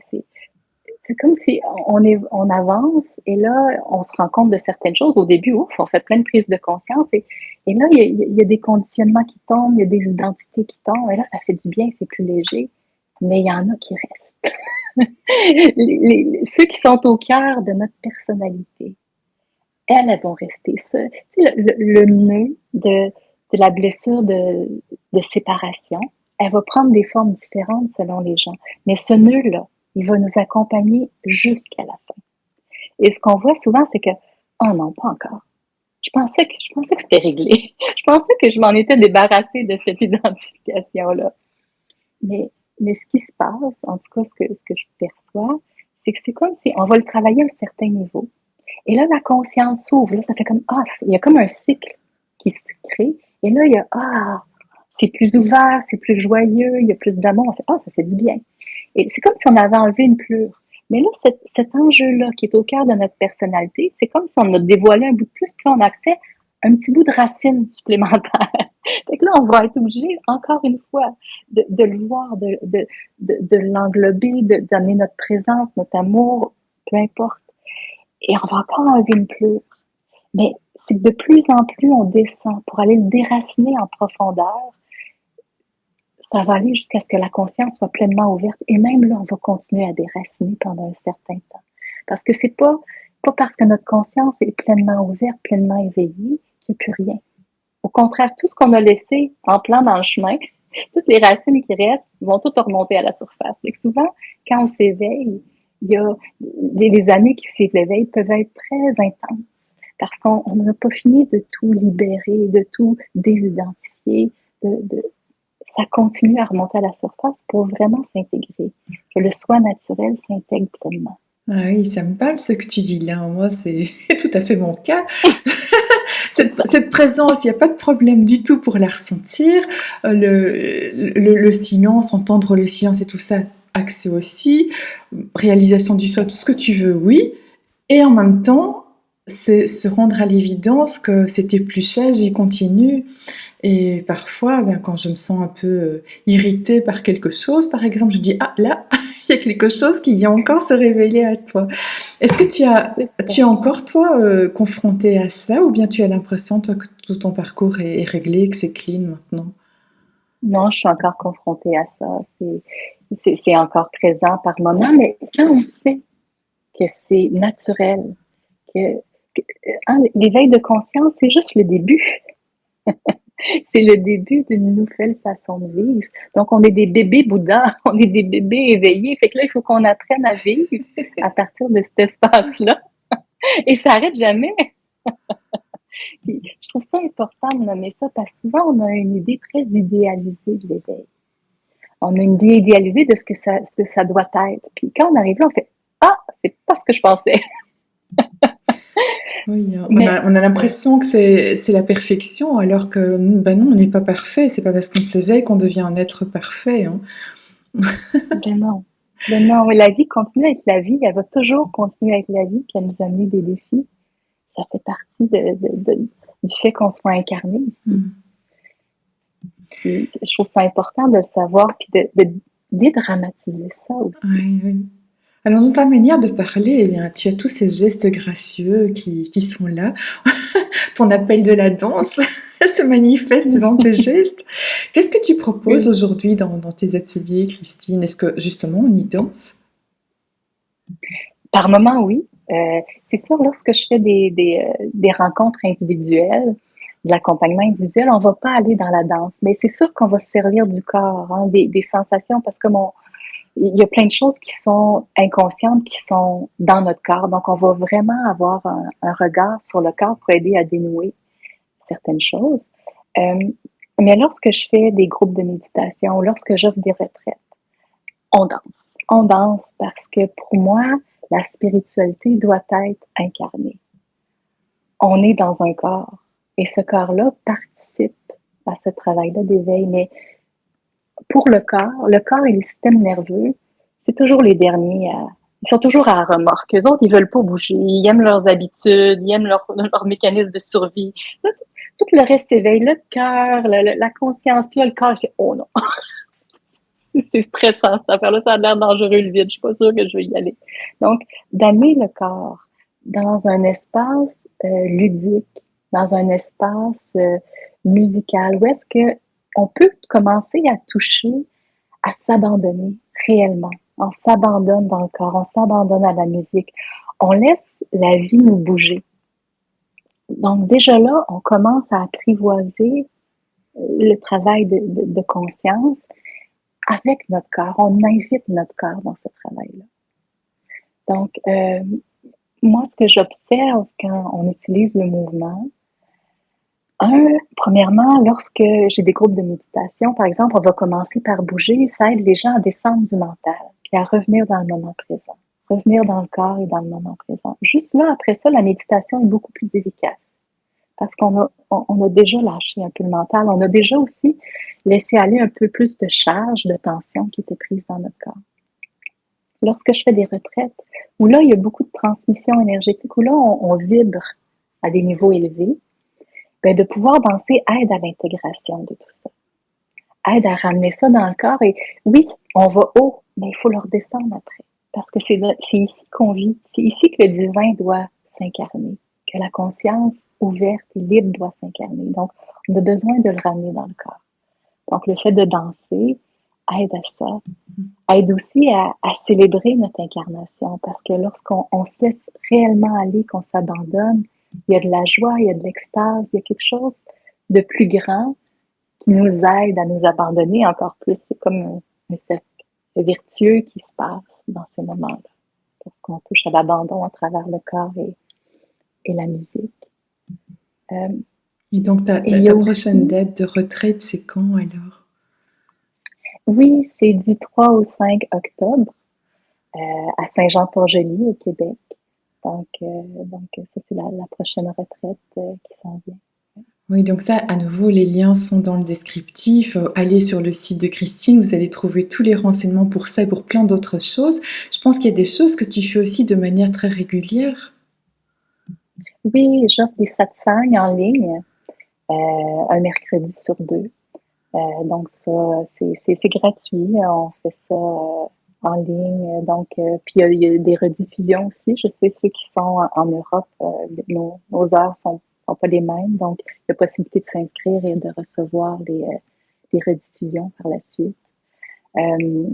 c'est comme si on avance et là, on se rend compte de certaines choses. Au début, ouf, on fait plein de prises de conscience et là, il y a des conditionnements qui tombent, il y a des identités qui tombent et là, ça fait du bien, c'est plus léger. Mais il y en a qui restent. Ceux qui sont au cœur de notre personnalité, elles vont rester. Le nœud de la blessure de séparation, elle va prendre des formes différentes selon les gens. Mais ce nœud-là, il va nous accompagner jusqu'à la fin. Et ce qu'on voit souvent, c'est que, oh non, pas encore. Je pensais que c'était réglé. Je pensais que je m'en étais débarrassée de cette identification-là. Mais ce qui se passe, en tout cas, ce que je perçois, c'est que c'est comme si on va le travailler à un certain niveau. Et là, la conscience s'ouvre. Là, ça fait comme, il y a comme un cycle qui se crée. Et là, il y a, c'est plus ouvert, c'est plus joyeux, il y a plus d'amour. On fait, ça fait du bien. Et c'est comme si on avait enlevé une plure. Mais là, cet enjeu-là qui est au cœur de notre personnalité, c'est comme si on a dévoilé un bout de plus, puis on a accès à un petit bout de racine supplémentaire. Fait que là, on va être obligé, encore une fois, de le voir, de l'englober, d'amener notre présence, notre amour, peu importe. Et on va encore enlever une plure. Mais c'est que de plus en plus on descend pour aller le déraciner en profondeur. Ça va aller jusqu'à ce que la conscience soit pleinement ouverte. Et même là, on va continuer à déraciner pendant un certain temps. Parce que c'est pas parce que notre conscience est pleinement ouverte, pleinement éveillée, qu'il n'y a plus rien. Au contraire, tout ce qu'on a laissé en plan dans le chemin, toutes les racines qui restent, vont toutes remonter à la surface. Et souvent, quand on s'éveille, il y a les années qui suivent l'éveil peuvent être très intenses parce qu'on n'a pas fini de tout libérer, de tout désidentifier, ça continue à remonter à la surface pour vraiment s'intégrer, que le soi naturel s'intègre pleinement. Ah oui, ça me parle ce que tu dis là. Moi, c'est tout à fait mon cas. Cette présence, il n'y a pas de problème du tout pour la ressentir. Le silence, entendre le silence et tout ça, accès aussi. Réalisation du soi, tout ce que tu veux, oui. Et en même temps, c'est se rendre à l'évidence que c'était plus cher, j'y continue. Et parfois, ben, quand je me sens un peu irritée par quelque chose, par exemple, je dis, ah là, il y a quelque chose qui vient encore se révéler à toi. Est-ce que C'est ça. tu es encore, toi, confronté à ça, ou bien tu as l'impression, toi, que tout ton parcours est réglé, que c'est clean maintenant? Non, je suis encore confrontée à ça. C'est encore présent par moment, mais quand on sait que c'est naturel, que, hein, l'éveil de conscience, c'est juste le début. C'est le début d'une nouvelle façon de vivre. Donc, on est des bébés Bouddha, on est des bébés éveillés. Fait que là, il faut qu'on apprenne à vivre à partir de cet espace-là. Et ça n'arrête jamais. Puis, je trouve ça important de nommer ça parce que souvent, on a une idée très idéalisée de l'éveil. On a une idée idéalisée de ce que ça doit être. Puis quand on arrive là, on fait ah, c'est pas ce que je pensais. Oui, Mais on a l'impression que c'est la perfection, alors que ben non, on n'est pas parfait. C'est pas parce qu'on s'éveille qu'on devient un être parfait, hein. ben non. Ben non, la vie continue avec la vie. Elle va toujours continuer avec la vie, puis elle nous amène des défis. Ça fait partie du fait qu'on soit incarné ici. Mm. Puis, je trouve ça important de le savoir, puis de dédramatiser ça aussi. Oui, oui. Alors, dans ta manière de parler, eh bien, tu as tous ces gestes gracieux qui sont là. Ton appel de la danse se manifeste dans tes gestes. Qu'est-ce que tu proposes Oui. aujourd'hui dans tes ateliers, Christine? Est-ce que justement on y danse? Par moment, oui. C'est sûr, lorsque je fais des rencontres individuelles, de l'accompagnement individuel, on va pas aller dans la danse, mais c'est sûr qu'on va se servir du corps, hein, des sensations, parce que il y a plein de choses qui sont inconscientes, qui sont dans notre corps. Donc, on va vraiment avoir un regard sur le corps pour aider à dénouer certaines choses. Euh, mais lorsque je fais des groupes de méditation, lorsque j'offre des retraites, on danse. On danse parce que pour moi, la spiritualité doit être incarnée. On est dans un corps et ce corps-là participe à ce travail-là d'éveil. Mais pour le corps et le système nerveux, c'est toujours les derniers à, ils sont toujours à la remorque. Eux autres, ils veulent pas bouger. Ils aiment leurs habitudes, ils aiment leur mécanisme de survie. Là, tout le reste s'éveille. Le cœur, la conscience, puis là, le corps, il fait « Oh non! » C'est stressant, cette affaire-là. Ça a l'air dangereux, le vide. Je suis pas sûre que je vais y aller. Donc, d'amener le corps dans un espace ludique, dans un espace musical, où est-ce que on peut commencer à toucher, à s'abandonner réellement. On s'abandonne dans le corps, on s'abandonne à la musique. On laisse la vie nous bouger. Donc, déjà là, on commence à apprivoiser le travail de conscience avec notre corps. On invite notre corps dans ce travail-là. Donc, moi, ce que j'observe quand on utilise le mouvement, premièrement, lorsque j'ai des groupes de méditation, par exemple, on va commencer par bouger, ça aide les gens à descendre du mental, puis à revenir dans le moment présent, revenir dans le corps et dans le moment présent. Juste là, après ça, la méditation est beaucoup plus efficace parce on a déjà lâché un peu le mental, on a déjà aussi laissé aller un peu plus de charge, de tension qui était prise dans notre corps. Lorsque je fais des retraites, où là, il y a beaucoup de transmission énergétique, où là, on vibre à des niveaux élevés, ben, de pouvoir danser aide à l'intégration de tout ça, aide à ramener ça dans le corps. Et oui, on va haut, mais il faut le redescendre après. Parce que c'est ici qu'on vit, c'est ici que le divin doit s'incarner, que la conscience ouverte et libre doit s'incarner. Donc, on a besoin de le ramener dans le corps. Donc, le fait de danser aide à ça, aide aussi à célébrer notre incarnation, parce que lorsqu'on se laisse réellement aller, qu'on s'abandonne, il y a de la joie, il y a de l'extase, il y a quelque chose de plus grand qui nous aide à nous abandonner encore plus. C'est comme un cercle vertueux qui se passe dans ces moments-là, lorsqu'on touche à l'abandon à travers le corps et la musique. Et donc, Et il y ta a prochaine aussi, date de retraite, c'est quand alors? oui, c'est du 3 au 5 octobre à Saint-Jean-Port-Joli, au Québec. Donc ça, c'est la prochaine retraite qui s'en vient. Oui, donc ça, à nouveau, les liens sont dans le descriptif. Allez sur le site de Christine, vous allez trouver tous les renseignements pour ça et pour plein d'autres choses. Je pense qu'il y a des choses que tu fais aussi de manière très régulière. Oui, j'offre des satsangs en ligne un mercredi sur deux. Donc ça, c'est gratuit. On fait ça en ligne. Donc, puis il y a des rediffusions aussi. Je sais, ceux qui sont en Europe, nos heures sont pas les mêmes. Donc, il y a possibilité de s'inscrire et de recevoir les rediffusions par la suite. Euh,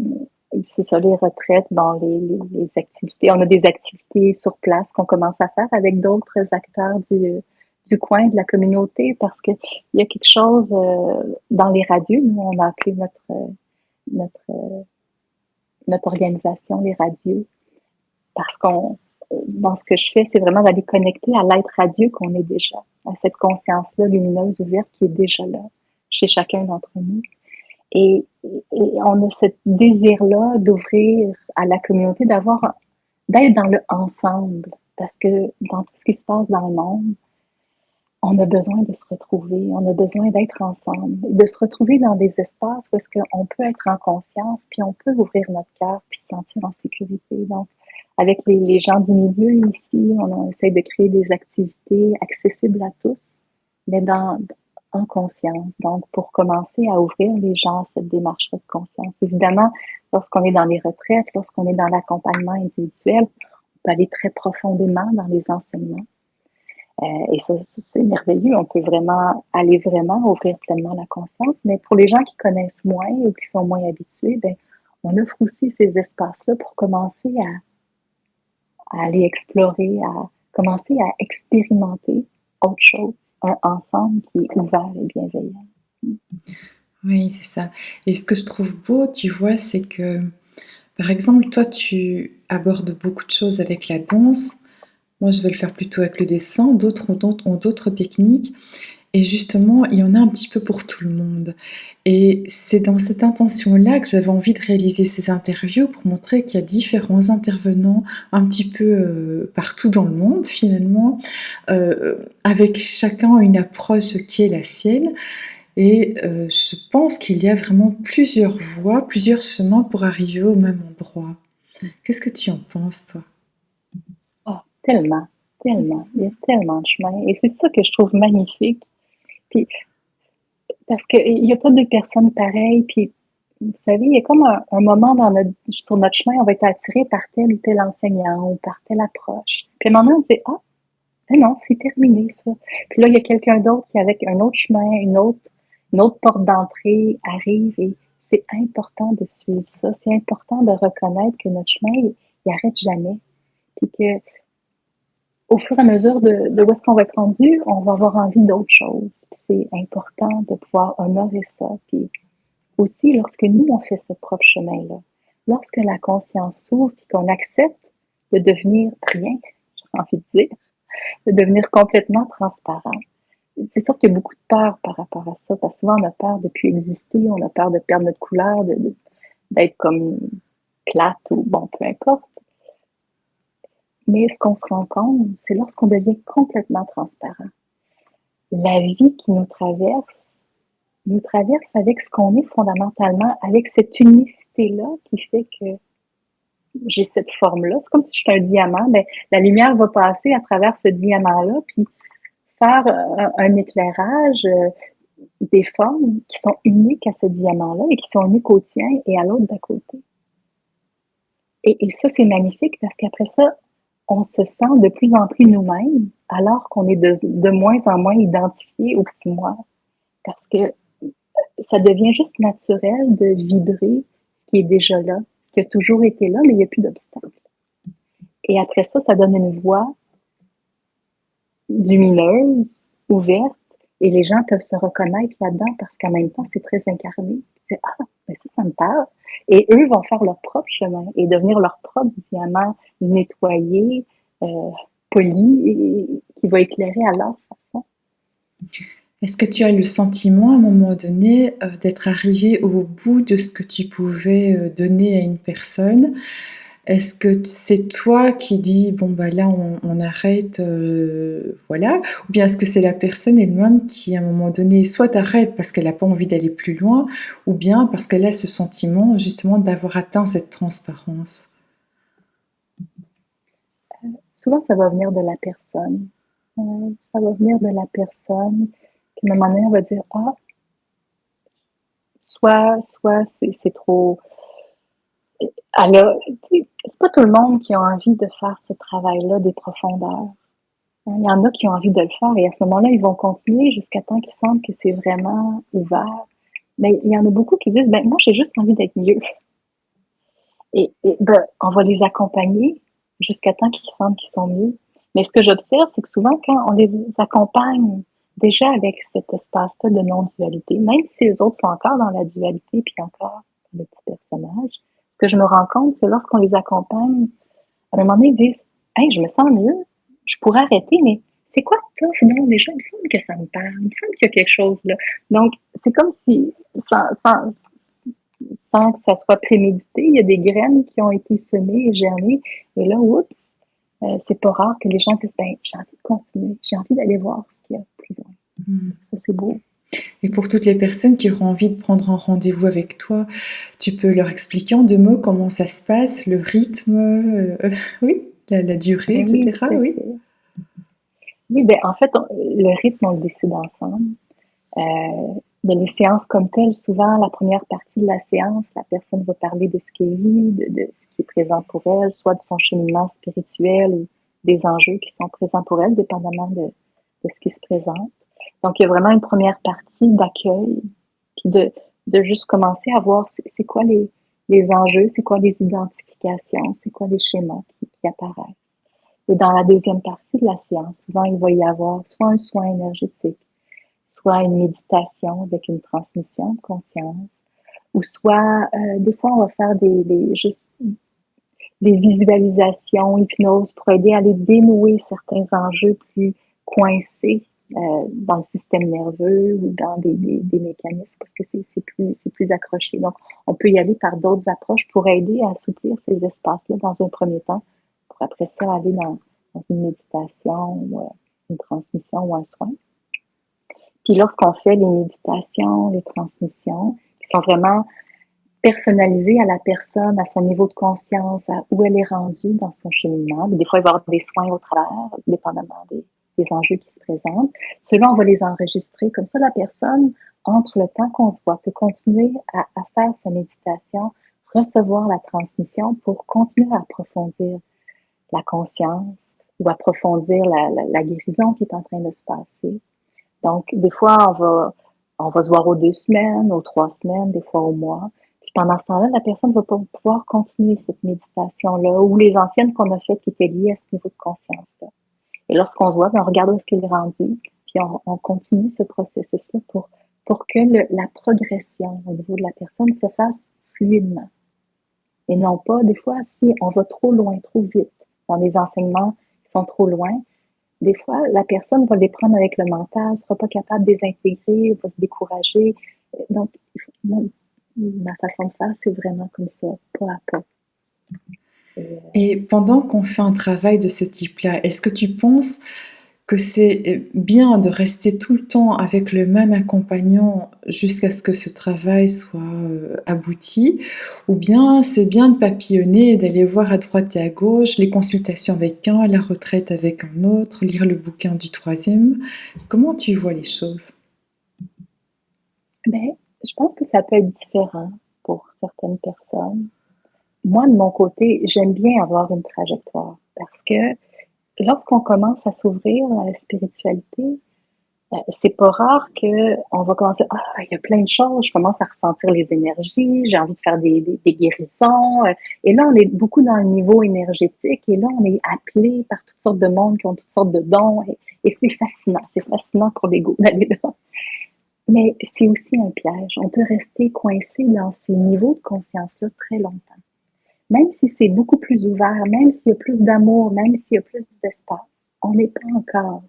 c'est ça, les retraites, dans les activités. On a des activités sur place qu'on commence à faire avec d'autres acteurs du coin, de la communauté, parce que il y a quelque chose dans les radios. Nous, on a appelé notre, notre organisation les radios, parce qu'on, dans ce que je fais, c'est vraiment d'aller connecter à l'être radieux qu'on est déjà, à cette conscience-là lumineuse, ouverte, qui est déjà là, chez chacun d'entre nous. Et on a ce désir-là d'ouvrir à la communauté, d'être dans le ensemble. Parce que dans tout ce qui se passe dans le monde, on a besoin de se retrouver, on a besoin d'être ensemble, de se retrouver dans des espaces où est-ce qu'on peut être en conscience, puis on peut ouvrir notre cœur, puis se sentir en sécurité. Donc, avec les gens du milieu ici, on essaie de créer des activités accessibles à tous, mais en conscience. Donc, pour commencer à ouvrir les gens à cette démarche de conscience. Évidemment, lorsqu'on est dans les retraites, lorsqu'on est dans l'accompagnement individuel, on peut aller très profondément dans les enseignements. Et ça, c'est merveilleux. On peut vraiment aller vraiment ouvrir pleinement la conscience. Mais pour les gens qui connaissent moins ou qui sont moins habitués, ben, on offre aussi ces espaces-là pour commencer à aller explorer, à commencer à expérimenter autre chose, un ensemble qui est ouvert et bienveillant. Oui, c'est ça. Et ce que je trouve beau, tu vois, c'est que, par exemple, toi, tu abordes beaucoup de choses avec la danse. Moi, je vais le faire plutôt avec le dessin. D'autres ont d'autres techniques. Et justement, il y en a un petit peu pour tout le monde. Et c'est dans cette intention-là que j'avais envie de réaliser ces interviews pour montrer qu'il y a différents intervenants un petit peu partout dans le monde finalement, avec chacun une approche qui est la sienne. Et je pense qu'il y a vraiment plusieurs voies, plusieurs chemins pour arriver au même endroit. Qu'est-ce que tu en penses, toi? Oh, tellement, tellement. Il y a tellement de chemins. Et c'est ça que je trouve magnifique. Puis, parce qu'il n'y a pas deux personnes pareilles. Puis, vous savez, il y a comme un moment sur notre chemin, on va être attiré par tel ou tel enseignant ou par telle approche. Puis à un moment, on dit, ah, ben non, c'est terminé ça. Puis là, il y a quelqu'un d'autre qui, avec un autre chemin, une autre porte d'entrée, arrive et c'est important de suivre ça. C'est important de reconnaître que notre chemin, il arrête jamais. Puis que au fur et à mesure de où est-ce qu'on va être rendu, on va avoir envie d'autres choses. Puis c'est important de pouvoir honorer ça. Puis aussi, lorsque nous, on fait ce propre chemin-là, lorsque la conscience s'ouvre et qu'on accepte de devenir rien, j'ai envie de dire, de devenir complètement transparent. C'est sûr qu'il y a beaucoup de peur par rapport à ça, parce que souvent on a peur de plus exister, on a peur de perdre notre couleur, d'être comme plate ou bon, peu importe. Mais ce qu'on se rend compte, c'est lorsqu'on devient complètement transparent. La vie qui nous traverse avec ce qu'on est fondamentalement, avec cette unicité-là qui fait que j'ai cette forme-là. C'est comme si j'étais un diamant, ben, la lumière va passer à travers ce diamant-là, puis faire un éclairage des formes qui sont uniques à ce diamant-là et qui sont uniques au tien et à l'autre d'à côté. Et ça, c'est magnifique parce qu'après ça, on se sent de plus en plus nous-mêmes alors qu'on est de moins en moins identifié au petit moi. Parce que ça devient juste naturel de vibrer ce qui est déjà là, ce qui a toujours été là, mais il n'y a plus d'obstacle. Et après ça, ça donne une voix lumineuse, ouverte, et les gens peuvent se reconnaître là-dedans parce qu'en même temps, c'est très incarné. C'est, ah, ben ça me parle. Et eux vont faire leur propre chemin et devenir leur propre diamant nettoyé, euh, poli, et qui va éclairer à leur façon. Est-ce que tu as le sentiment à un moment donné d'être arrivé au bout de ce que tu pouvais donner à une personne? Est-ce que c'est toi qui dis bon bah là on arrête, voilà, ou bien est-ce que c'est la personne elle-même qui à un moment donné soit arrête parce qu'elle n'a pas envie d'aller plus loin, ou bien parce qu'elle a ce sentiment justement d'avoir atteint cette transparence? Souvent, ça va venir de la personne. Ouais, ça va venir de la personne Puis à un moment donné, on va dire, ah, soit c'est trop. Alors, c'est pas tout le monde qui a envie de faire ce travail-là des profondeurs. Hein. Il y en a qui ont envie de le faire et à ce moment-là, ils vont continuer jusqu'à temps qu'ils sentent que c'est vraiment ouvert. Mais il y en a beaucoup qui disent, ben moi, j'ai juste envie d'être mieux. Et ben, on va les accompagner jusqu'à temps qu'ils sentent qu'ils sont mieux. Mais ce que j'observe, c'est que souvent, quand on les accompagne déjà avec cet espace-là de non-dualité, même si les autres sont encore dans la dualité, puis encore le petit personnage, ce que je me rends compte, c'est lorsqu'on les accompagne, à un moment donné, ils disent « Hey, je me sens mieux, je pourrais arrêter, mais c'est quoi que t'offres? Non, déjà, il me semble que ça me parle, il me semble qu'il y a quelque chose là. » Donc, c'est comme si, sans que ça soit prémédité, il y a des graines qui ont été semées et germées, et là, oups, c'est pas rare que les gens disent, ben, j'ai envie de continuer, j'ai envie d'aller voir ce qu'il y a plus loin. Ça, c'est beau. Et pour toutes les personnes qui auront envie de prendre un rendez-vous avec toi, tu peux leur expliquer en 2 mots comment ça se passe, le rythme, oui, la durée, Ben oui, etc. tout à Oui. fait. Oui, ben, en fait, le rythme, on le décide ensemble. Mais les séances comme telles, souvent, la première partie de la séance, la personne va parler de ce qu'elle vit, de ce qui est présent pour elle, soit de son cheminement spirituel ou des enjeux qui sont présents pour elle, dépendamment de ce qui se présente. Donc, il y a vraiment une première partie d'accueil, puis de juste commencer à voir c'est quoi les enjeux, c'est quoi les identifications, c'est quoi les schémas qui apparaissent. Et dans la deuxième partie de la séance, souvent, il va y avoir soit un soin énergétique, soit une méditation avec une transmission de conscience, ou soit, des fois, on va faire juste des visualisations, hypnose pour aider à aller dénouer certains enjeux plus coincés dans le système nerveux ou dans des mécanismes parce que c'est plus accroché. Donc, on peut y aller par d'autres approches pour aider à assouplir ces espaces-là dans un premier temps, pour après ça aller dans une méditation ou une transmission ou un soin. Puis lorsqu'on fait les méditations, les transmissions, qui sont vraiment personnalisées à la personne, à son niveau de conscience, à où elle est rendue dans son cheminement. Des fois, il va y avoir des soins au travers, dépendamment des enjeux qui se présentent. Ceux-là, on va les enregistrer. Comme ça, la personne, entre le temps qu'on se voit, peut continuer à faire sa méditation, recevoir la transmission pour continuer à approfondir la conscience ou approfondir la guérison qui est en train de se passer. Donc, des fois, on va se voir aux 2 semaines, aux 3 semaines, des fois au mois. Puis pendant ce temps-là, la personne va pas pouvoir continuer cette méditation-là ou les anciennes qu'on a faites qui étaient liées à ce niveau de conscience-là. Et lorsqu'on se voit, on regarde où est-ce qu'il est rendu, puis on continue ce processus-là pour que la progression au niveau de la personne se fasse fluidement. Et non pas, des fois, si on va trop loin, trop vite dans les enseignements qui sont trop loin, des fois, la personne va les prendre avec le mental, ne sera pas capable de les intégrer, va se décourager. Donc, ma façon de faire, c'est vraiment comme ça, pas à pas. Et pendant qu'on fait un travail de ce type-là, est-ce que tu penses que c'est bien de rester tout le temps avec le même accompagnant jusqu'à ce que ce travail soit abouti, ou bien c'est bien de papillonner, d'aller voir à droite et à gauche, les consultations avec un, la retraite avec un autre, lire le bouquin du troisième. Comment tu vois les choses? Ben, je pense que ça peut être différent pour certaines personnes. Moi, de mon côté, j'aime bien avoir une trajectoire parce que lorsqu'on commence à s'ouvrir à la spiritualité, c'est pas rare que on va commencer, ah, il y a plein de choses, je commence à ressentir les énergies, j'ai envie de faire des guérisons. Et là, on est beaucoup dans le niveau énergétique et là, on est appelé par toutes sortes de mondes qui ont toutes sortes de dons et c'est fascinant pour l'ego d'aller là. Mais c'est aussi un piège. On peut rester coincé dans ces niveaux de conscience-là très longtemps. Même si c'est beaucoup plus ouvert, même s'il y a plus d'amour, même s'il y a plus d'espace, on n'est pas encore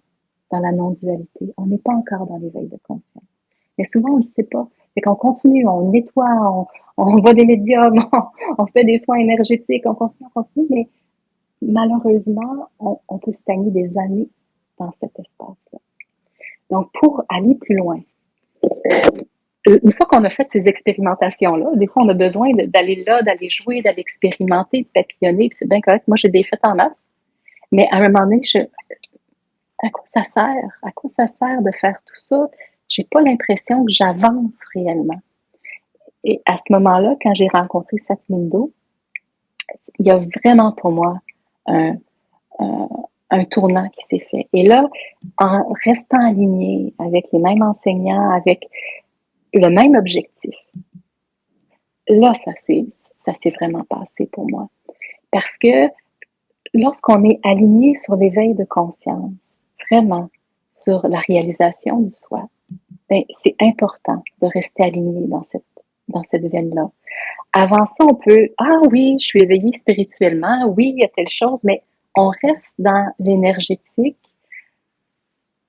dans la non-dualité. On n'est pas encore dans l'éveil de conscience. Mais souvent, on ne le sait pas. Fait qu'on continue, on nettoie, on voit des médiums, on fait des soins énergétiques, on continue, mais malheureusement, on peut stagner des années dans cet espace-là. Donc, pour aller plus loin, une fois qu'on a fait ces expérimentations-là, des fois, on a besoin d'aller là, d'aller jouer, d'aller expérimenter, de papillonner, puis c'est bien correct. Moi, j'ai des fêtes en masse. Mais à un moment donné, à quoi ça sert? À quoi ça sert de faire tout ça? j'ai pas l'impression que j'avance réellement. Et à ce moment-là, quand j'ai rencontré Satmindo, il y a vraiment pour moi un, un, un tournant qui s'est fait. Et là, en restant aligné avec les mêmes enseignants, avec le même objectif, là, ça s'est vraiment passé pour moi. Parce que lorsqu'on est aligné sur l'éveil de conscience, vraiment sur la réalisation du soi, ben, c'est important de rester aligné dans cette veine-là. Avant ça, on peut, ah oui, je suis éveillée spirituellement, oui, il y a telle chose, mais on reste dans l'énergétique.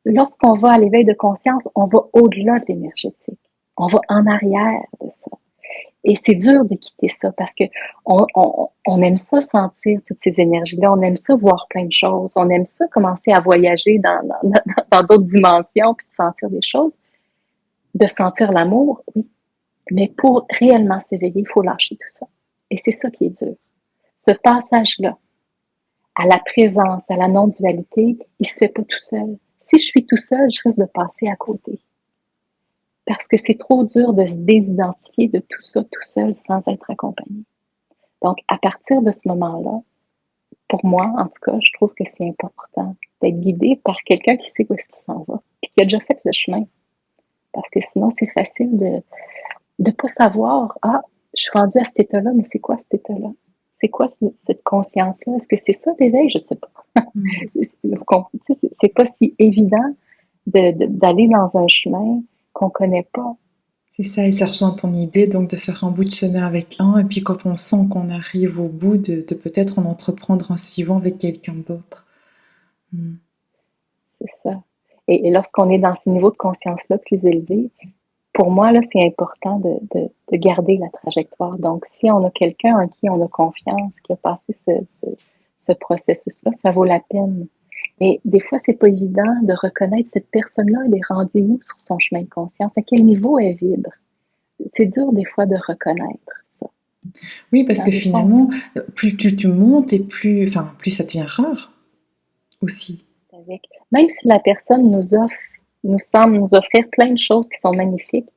Lorsqu'on va à l'éveil de conscience, on va au-delà de l'énergétique. On va en arrière de ça. Et c'est dur de quitter ça parce que on aime ça sentir toutes ces énergies-là, on aime ça voir plein de choses, on aime ça commencer à voyager dans d'autres dimensions puis de sentir des choses, de sentir l'amour, oui. Mais pour réellement s'éveiller, il faut lâcher tout ça. Et c'est ça qui est dur. Ce passage-là, à la présence, à la non-dualité, il se fait pas tout seul. Si je suis tout seul, je risque de passer à côté. Parce que c'est trop dur de se désidentifier de tout ça tout seul sans être accompagné. Donc, à partir de ce moment-là, pour moi, en tout cas, je trouve que c'est important d'être guidé par quelqu'un qui sait où est-ce qu'il s'en va, puis qui a déjà fait le chemin. Parce que sinon, c'est facile de ne pas savoir, ah, je suis rendue à cet état-là, mais c'est quoi cet état-là? C'est quoi cette conscience-là? Est-ce que c'est ça l'éveil? Je ne sais pas. C'est pas si évident d'aller dans un chemin qu'on ne connaît pas. C'est ça, et ça rejoint ton idée donc de faire un bout de chemin avec un, et puis quand on sent qu'on arrive au bout, de peut-être en entreprendre un suivant avec quelqu'un d'autre. C'est ça. Et lorsqu'on est dans ces niveaux de conscience-là plus élevés, pour moi, là, c'est important de garder la trajectoire. Donc, si on a quelqu'un en qui on a confiance, qui a passé ce processus-là, ça vaut la peine. Mais des fois, c'est pas évident de reconnaître cette personne-là, elle est rendue où sur son chemin de conscience, à quel niveau elle vibre. C'est dur des fois de reconnaître ça. Oui, parce que finalement, plus tu montes et plus ça devient rare aussi. Même si la personne nous semble nous offrir plein de choses qui sont magnifiques,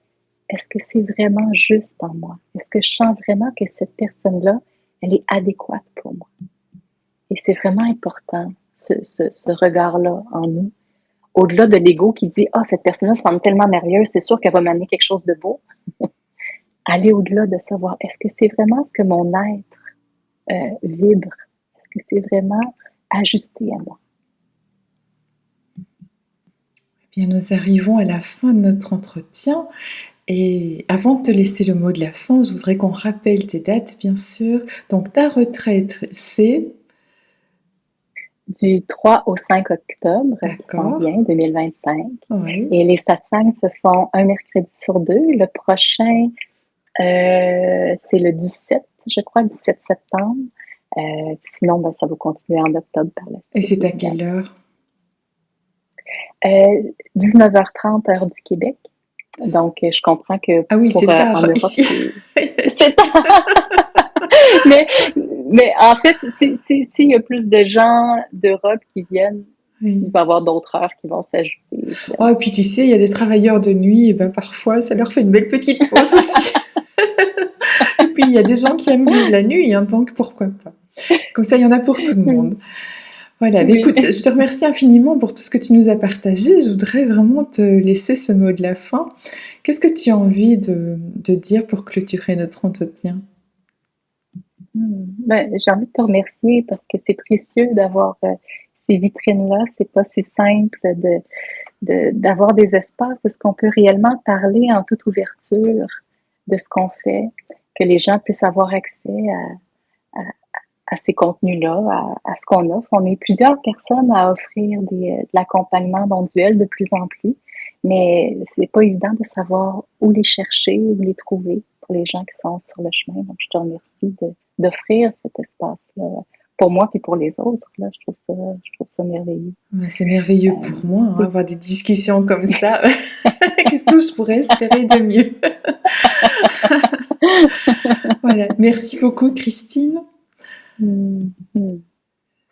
est-ce que c'est vraiment juste en moi? Est-ce que je sens vraiment que cette personne-là, elle est adéquate pour moi? Et c'est vraiment important, ce regard-là en nous. Au-delà de l'ego qui dit, ah, cette personne-là semble tellement merveilleuse, c'est sûr qu'elle va m'amener quelque chose de beau. Aller au-delà de savoir, est-ce que c'est vraiment ce que mon être vibre? Est-ce que c'est vraiment ajusté à moi? Eh bien, nous arrivons à la fin de notre entretien. Et avant de te laisser le mot de la fin, je voudrais qu'on rappelle tes dates, bien sûr. Donc, ta retraite, c'est du 3 au 5 octobre, qui s'en vient, 2025. Oui. Et les satsangs se font un mercredi sur deux. Le prochain, c'est le 17, je crois, 17 septembre. Sinon, ben, ça va continuer en octobre par la suite. Et c'est à quelle heure? 19h30 heure du Québec. Donc, je comprends que ah oui, c'est tard, en Europe, ici. c'est tard. mais en fait, s'il y a plus de gens d'Europe qui viennent, oui, il va y avoir d'autres heures qui vont s'ajouter. Oh, et puis tu sais, il y a des travailleurs de nuit, et ben parfois, ça leur fait une belle petite pause aussi. Et puis, il y a des gens qui aiment vivre la nuit, hein, donc pourquoi pas. Comme ça, il y en a pour tout le monde. Voilà, mais écoute, je te remercie infiniment pour tout ce que tu nous as partagé. Je voudrais vraiment te laisser ce mot de la fin. Qu'est-ce que tu as envie de dire pour clôturer notre entretien? Ben, j'ai envie de te remercier parce que c'est précieux d'avoir ces vitrines-là. C'est pas si simple d'avoir des espaces où qu'on peut réellement parler en toute ouverture de ce qu'on fait, que les gens puissent avoir accès à ces contenus-là, à ce qu'on offre. On est plusieurs personnes à offrir de l'accompagnement non duel de plus en plus, mais c'est pas évident de savoir où les chercher, où les trouver pour les gens qui sont sur le chemin. Donc, je te remercie d'offrir cet espace-là pour moi et pour les autres. Là, je trouve ça merveilleux. C'est merveilleux pour moi, hein, avoir des discussions comme ça. Qu'est-ce que je pourrais espérer de mieux? Voilà. Merci beaucoup, Christine.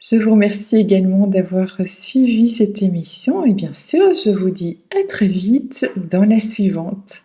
Je vous remercie également d'avoir suivi cette émission et bien sûr, je vous dis à très vite dans la suivante.